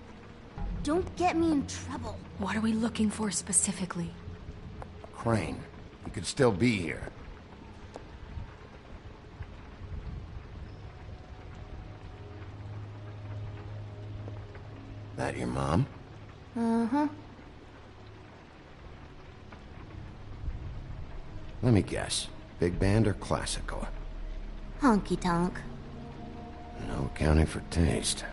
Don't get me in trouble. What are we looking for specifically? Crane. He could still be here. That your mom? Uh-huh. Let me guess. Big band or classical? Honky tonk. No accounting for taste.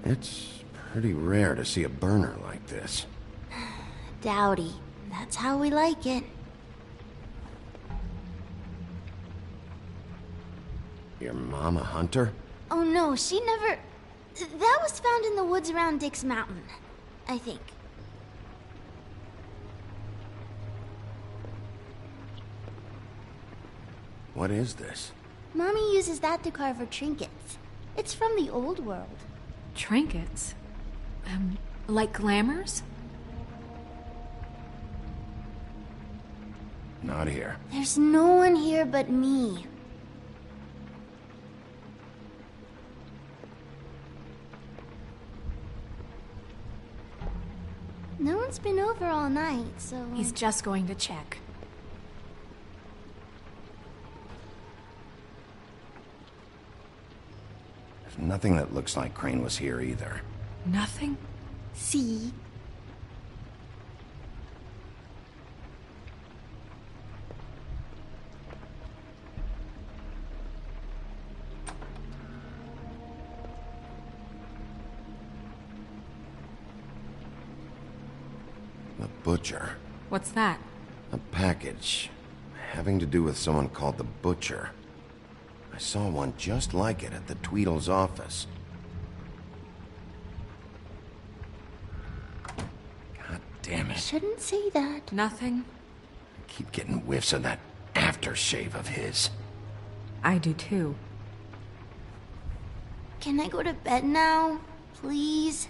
It's pretty rare to see a burner like this. Dowdy. That's how we like it. Your mom a hunter? Oh no, she never... That was found in the woods around Dick's Mountain, I think. What is this? Mommy uses that to carve her trinkets. It's from the old world. Trinkets? Like glamours? Not here. There's no one here but me. No one's been over all night, so... He's just going to check. There's nothing that looks like Crane was here either. Nothing? See? The Butcher. What's that? A package. Having to do with someone called the Butcher. I saw one just like it at the Tweedle's office. God damn it. Shouldn't say that. Nothing? I keep getting whiffs of that aftershave of his. I do too. Can I go to bed now? Please?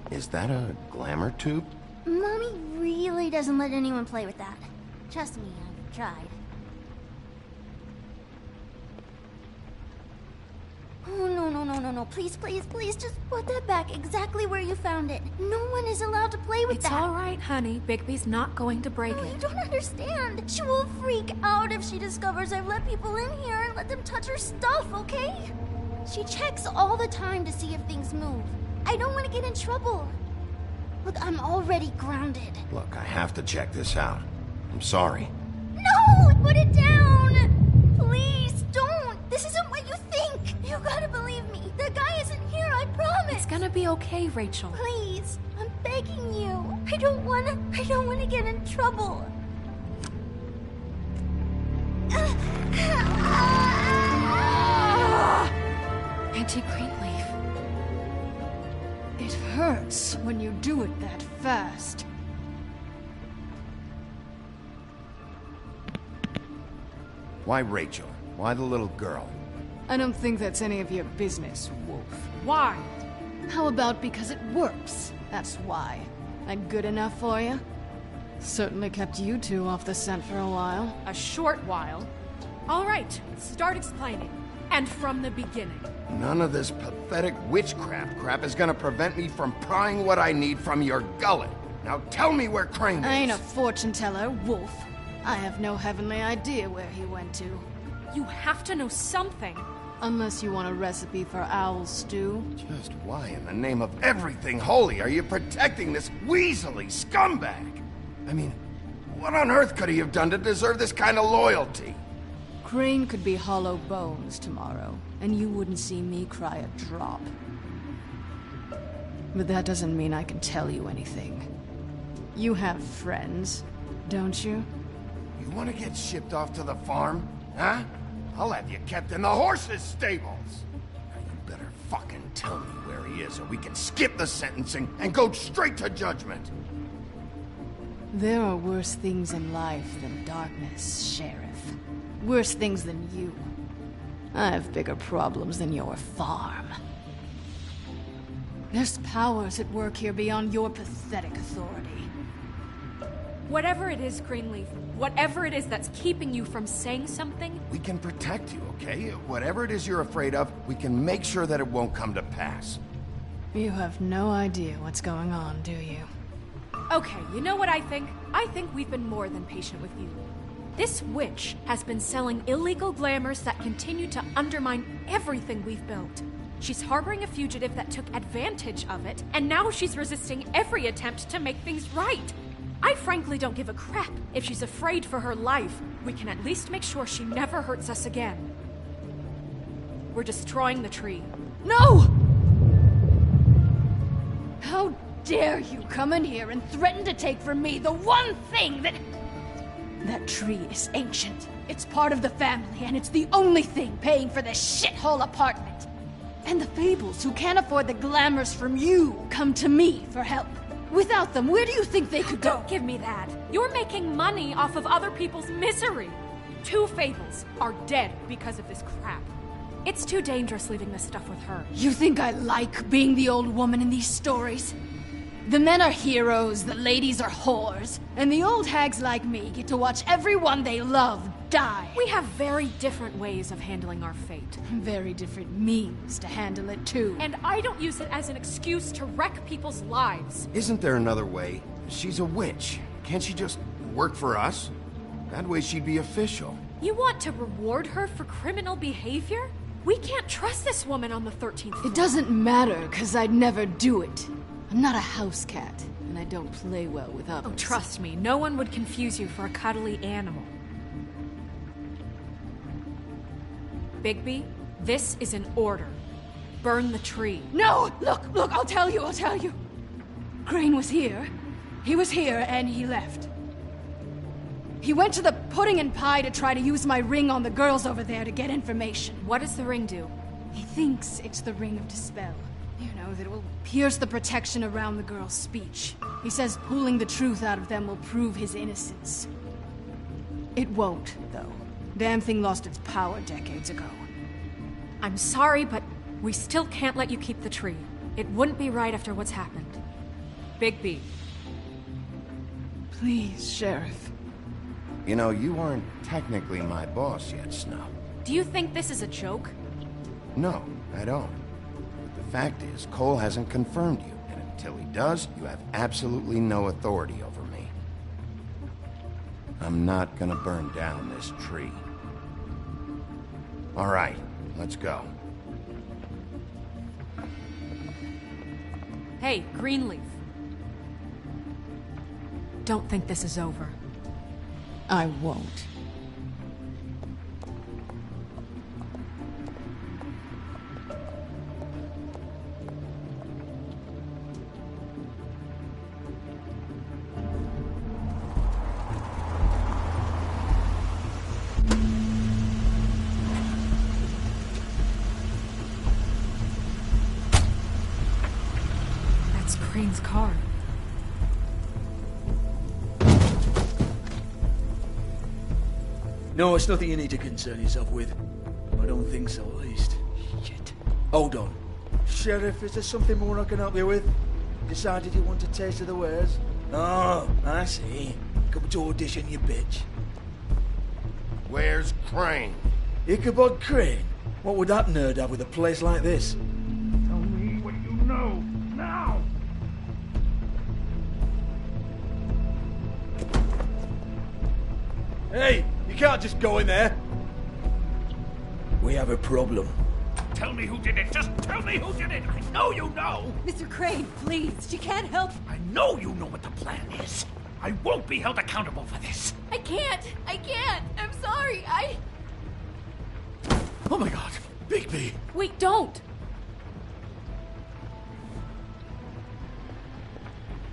Is that a glamour tube? Mommy really doesn't let anyone play with that. Trust me, I've tried. Oh, no. Please, just put that back exactly where you found it. No one is allowed to play with that. It's all right, honey. Bigby's not going to break it. You don't understand. She will freak out if she discovers I've let people in here and let them touch her stuff, okay? She checks all the time to see if things move. I don't want to get in trouble. Look, I'm already grounded. Look, I have to check this out. I'm sorry. No! Put it down! Please, don't! This isn't what you think! You gotta believe me. The guy isn't here, I promise! It's gonna be okay, Rachel. Please, I'm begging you. I don't wanna get in trouble. Auntie Greenleaf. It hurts when you do it that fast. Why Rachel? Why the little girl? I don't think that's any of your business, Wolf. Why? How about because it works? That's why. That good enough for you? Certainly kept you two off the scent for a while. A short while. All right, start explaining. And from the beginning. None of this pathetic witchcraft crap is gonna prevent me from prying what I need from your gullet. Now tell me where Crane is. I ain't a fortune teller, Wolf. I have no heavenly idea where he went to. You have to know something. Unless you want a recipe for owl stew. Just why in the name of everything holy are you protecting this weaselly scumbag? I mean, what on earth could he have done to deserve this kind of loyalty? Crane could be hollow bones tomorrow, and you wouldn't see me cry a drop. But that doesn't mean I can tell you anything. You have friends, don't you? You want to get shipped off to the farm? Huh? I'll have you kept in the horses' stables. Now you better fucking tell me where he is, or we can skip the sentencing and go straight to judgment. There are worse things in life than darkness, Sheriff. Worse things than you. I have bigger problems than your farm. There's powers at work here beyond your pathetic authority. Whatever it is, Greenleaf, whatever it is that's keeping you from saying something... We can protect you, okay? Whatever it is you're afraid of, we can make sure that it won't come to pass. You have no idea what's going on, do you? Okay, you know what I think? I think we've been more than patient with you. This witch has been selling illegal glamours that continue to undermine everything we've built. She's harboring a fugitive that took advantage of it, and now she's resisting every attempt to make things right. I frankly don't give a crap if she's afraid for her life. We can at least make sure she never hurts us again. We're destroying the tree. No! How dare you come in here and threaten to take from me the one thing that... That tree is ancient. It's part of the family, and it's the only thing paying for this shithole apartment. And the Fables, who can't afford the glamours from you, come to me for help. Without them, where do you think they could go? Don't give me that. You're making money off of other people's misery. 2 Fables are dead because of this crap. It's too dangerous leaving this stuff with her. You think I like being the old woman in these stories? The men are heroes, the ladies are whores, and the old hags like me get to watch everyone they love die. We have very different ways of handling our fate. Very different means to handle it, too. And I don't use it as an excuse to wreck people's lives. Isn't there another way? She's a witch. Can't she just work for us? That way she'd be official. You want to reward her for criminal behavior? We can't trust this woman on the 13th floor. It doesn't matter, because I'd never do it. I'm not a house cat, and I don't play well with others. Oh, trust me, no one would confuse you for a cuddly animal. Bigby, this is an order. Burn the tree. No! Look, I'll tell you. Crane was here. He was here, and he left. He went to the pudding and pie to try to use my ring on the girls over there to get information. What does the ring do? He thinks it's the Ring of Dispel. You know, that it will pierce the protection around the girl's speech. He says pulling the truth out of them will prove his innocence. It won't, though. Damn thing lost its power decades ago. I'm sorry, but we still can't let you keep the tree. It wouldn't be right after what's happened. Bigby. Please, Sheriff. You know, you aren't technically my boss yet, Snow. Do you think this is a joke? No, I don't. But the fact is, Cole hasn't confirmed you, and until he does, you have absolutely no authority over me. I'm not gonna burn down this tree. All right, let's go. Hey, Greenleaf. Don't think this is over. I won't. That's Crane's car. No, it's nothing you need to concern yourself with. I don't think so, at least. Shit. Hold on. Sheriff, is there something more I can help you with? Decided you want a taste of the wares? Oh, I see. Come to audition, you bitch. Where's Crane? Ichabod Crane? What would that nerd have with a place like this? Tell me what you know, now! Hey! You can't just go in there. We have a problem. Tell me who did it. Just tell me who did it. I know you know. Mr. Crane, please. She can't help. I know you know what the plan is. I won't be held accountable for this. I can't. I'm sorry. Oh my god. Bigby. Wait, don't.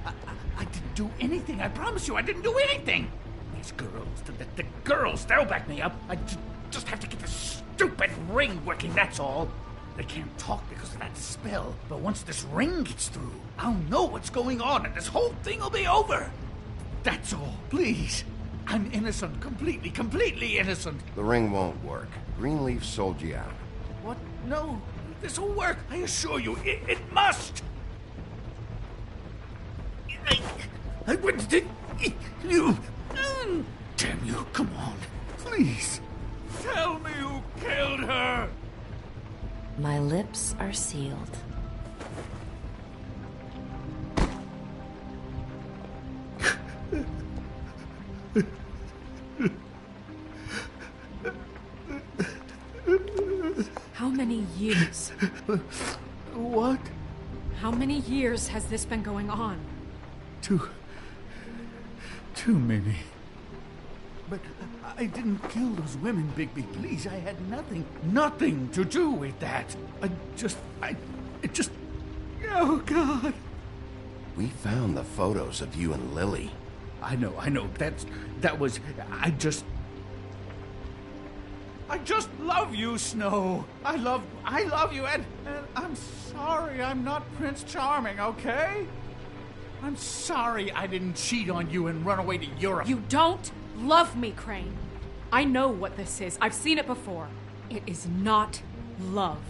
I didn't do anything. I promise you, I didn't do anything. These girls, the girls, they'll back me up. I just have to get this stupid ring working, that's all. They can't talk because of that spell, but once this ring gets through, I'll know what's going on and this whole thing will be over. That's all, please. I'm innocent, completely innocent. The ring won't work. Greenleaf sold you out. What? No, this'll work. I assure you, it must. I wouldn't think you. Damn you, come on. Please. Tell me who killed her. My lips are sealed. How many years. What? How many years has this been going on? Too many. But I didn't kill those women, Bigby. Please, I had nothing to do with that. Oh, God. We found the photos of you and Lily. I know. I just love you, Snow. I love you, and I'm sorry I'm not Prince Charming, okay? I'm sorry I didn't cheat on you and run away to Europe. You don't love me, Crane. I know what this is. I've seen it before. It is not love.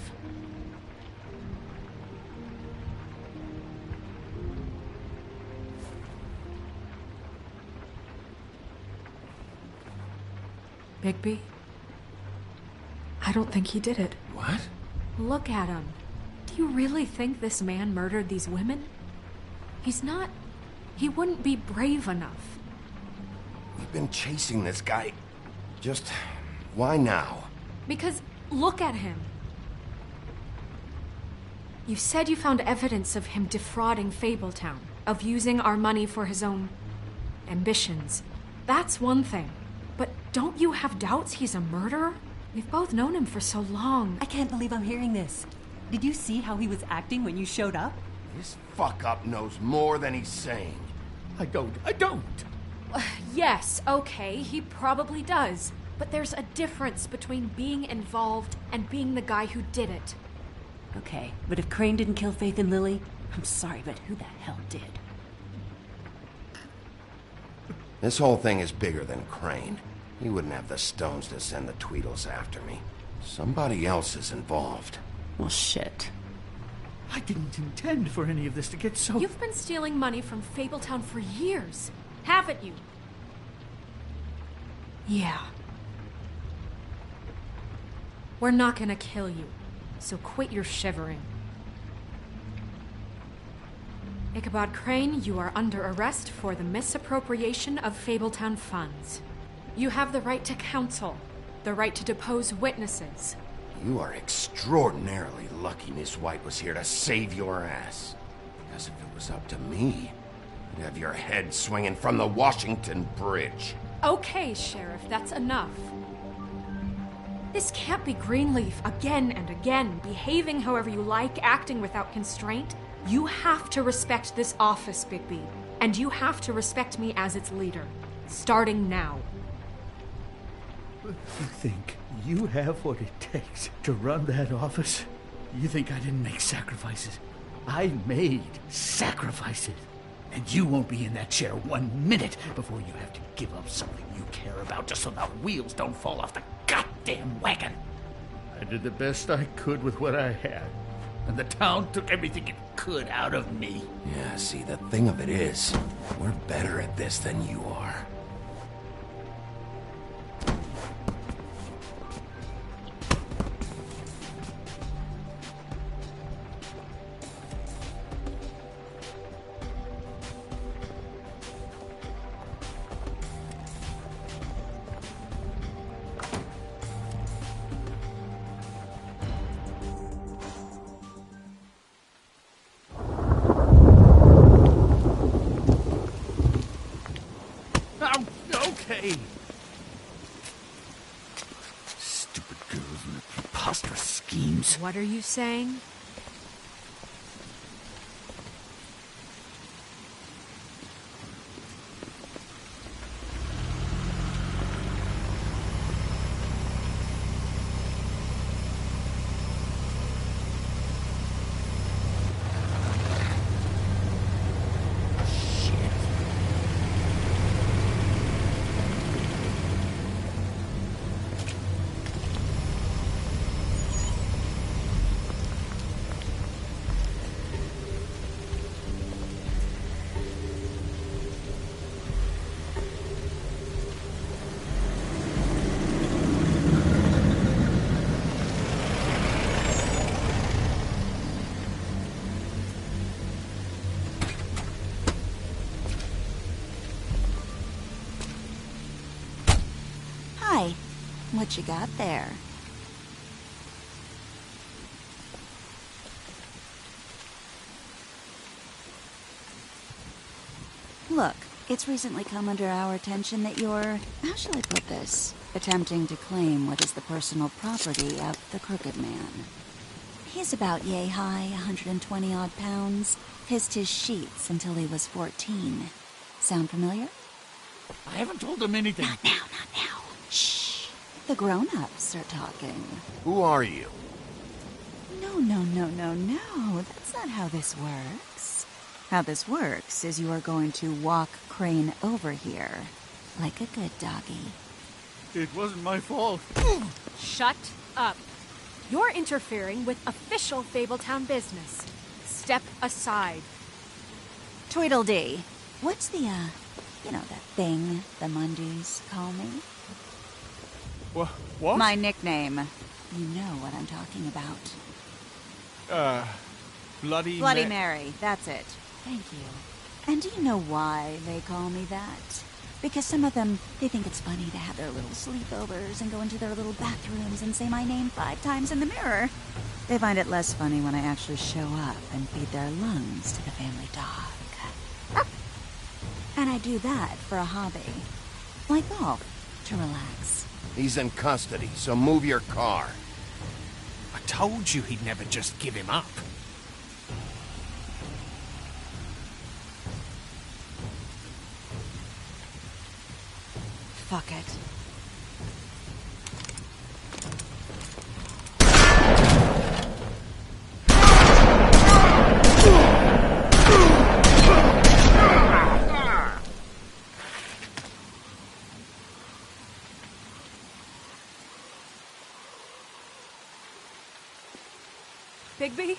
Bigby? I don't think he did it. What? Look at him. Do you really think this man murdered these women? He's not... He wouldn't be brave enough. We've been chasing this guy. Just... why now? Because look at him. You said you found evidence of him defrauding Fabletown, of using our money for his own ambitions. That's one thing. But don't you have doubts he's a murderer? We've both known him for so long. I can't believe I'm hearing this. Did you see how he was acting when you showed up? This fuck-up knows more than he's saying. I don't. Yes, okay, he probably does. But there's a difference between being involved and being the guy who did it. Okay, but if Crane didn't kill Faith and Lily, I'm sorry, but who the hell did? This whole thing is bigger than Crane. He wouldn't have the stones to send the Tweedles after me. Somebody else is involved. Well, shit. I didn't intend for any of this to get so... You've been stealing money from Fabletown for years, haven't you? Yeah. We're not gonna kill you, so quit your shivering. Ichabod Crane, you are under arrest for the misappropriation of Fabletown funds. You have the right to counsel, the right to depose witnesses. You are extraordinarily lucky Miss White was here to save your ass. Because if it was up to me, you'd have your head swinging from the Washington Bridge. Okay, Sheriff, that's enough. This can't be Greenleaf again and again, behaving however you like, acting without constraint. You have to respect this office, Bigby. And you have to respect me as its leader. Starting now. You think you have what it takes to run that office? You think I didn't make sacrifices? I made sacrifices. And you won't be in that chair 1 minute before you have to give up something you care about just so the wheels don't fall off the goddamn wagon. I did the best I could with what I had. And the town took everything it could out of me. Yeah, see, the thing of it is, we're better at this than you are. Stupid girls and their preposterous schemes. What are you saying? Hi. What you got there? Look, it's recently come under our attention that you're, how shall I put this, attempting to claim what is the personal property of the Crooked Man. He's about yay high, 120-odd pounds. Pissed his sheets until he was 14. Sound familiar? I haven't told him anything. Not now. Shh. The grown-ups are talking. Who are you? No. That's not how this works. How this works is you are going to walk Crane over here. Like a good doggy. It wasn't my fault. Shut up. You're interfering with official Fabletown business. Step aside. Tweedledee. What's the, that thing the Mundies call me? What? My nickname. You know what I'm talking about. Bloody Mary, that's it. Thank you. And do you know why they call me that? Because some of them, they think it's funny to have their little sleepovers and go into their little bathrooms and say my name 5 times in the mirror. They find it less funny when I actually show up and feed their lungs to the family dog. And I do that for a hobby. Like golf, to relax. He's in custody, so move your car. I told you he'd never just give him up. Fuck it. Bigby?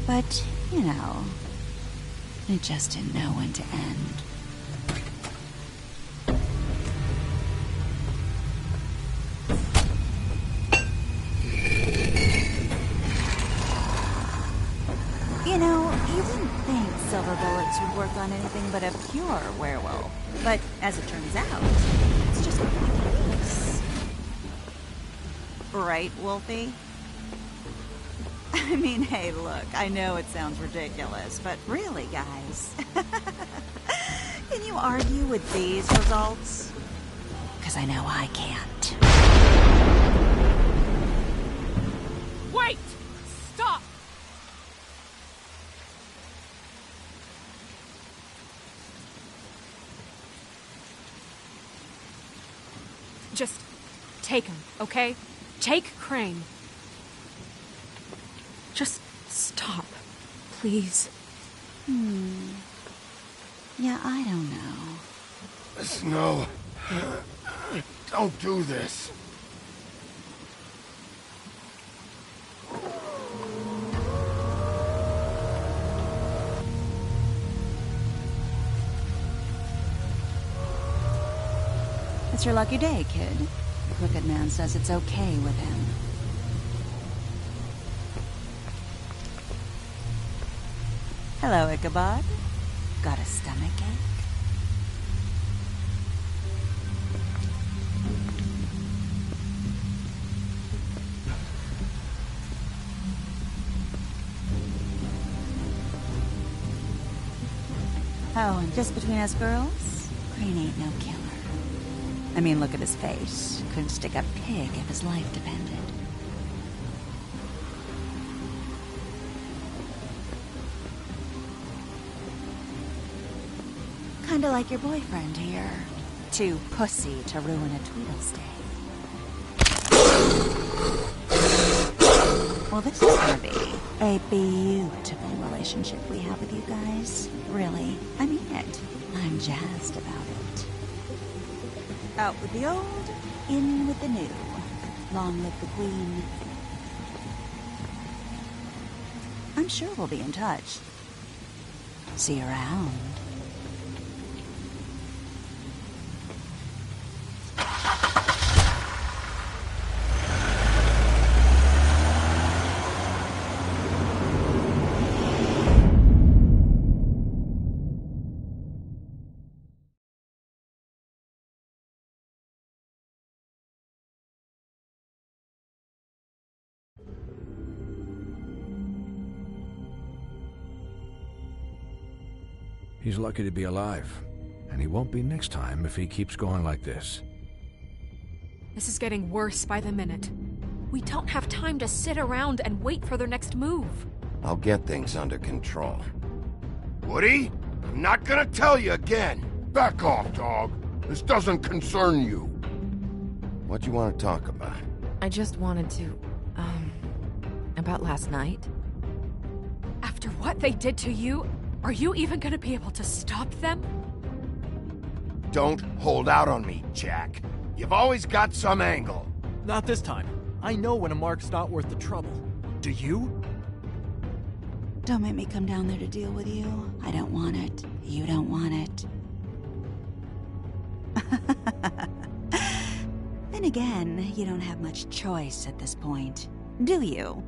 But, it just didn't know when to end. You wouldn't think silver bullets would work on anything but a pure werewolf. But as it turns out, it's just what it is. Right, Wolfie? I mean, hey, look, I know it sounds ridiculous, but really, guys, can you argue with these results? Because I know I can't. Wait! Stop! Just take him, okay? Take Crane. Just stop, please. Yeah, I don't know. Snow, don't do this. It's your lucky day, kid. The Crooked Man says it's okay with him. Hello, Ichabod. Got a stomachache? Oh, and just between us girls, Crane ain't no killer. I mean, look at his face. Couldn't stick a pig if his life depended. Kinda like your boyfriend here. Too pussy to ruin a Tweedle's day. Well, this is gonna be a beautiful relationship we have with you guys. Really, I mean it. I'm jazzed about it. Out with the old, in with the new. Long live the Queen. I'm sure we'll be in touch. See you around. He's lucky to be alive, and he won't be next time if he keeps going like this. This is getting worse by the minute. We don't have time to sit around and wait for their next move. I'll get things under control. Woody, I'm not gonna tell you again. Back off, dog. This doesn't concern you. What do you want to talk about? I just wanted to, about last night. After what they did to you, are you even gonna be able to stop them? Don't hold out on me, Jack. You've always got some angle. Not this time. I know when a mark's not worth the trouble. Do you? Don't make me come down there to deal with you. I don't want it. You don't want it. Then again, you don't have much choice at this point, do you?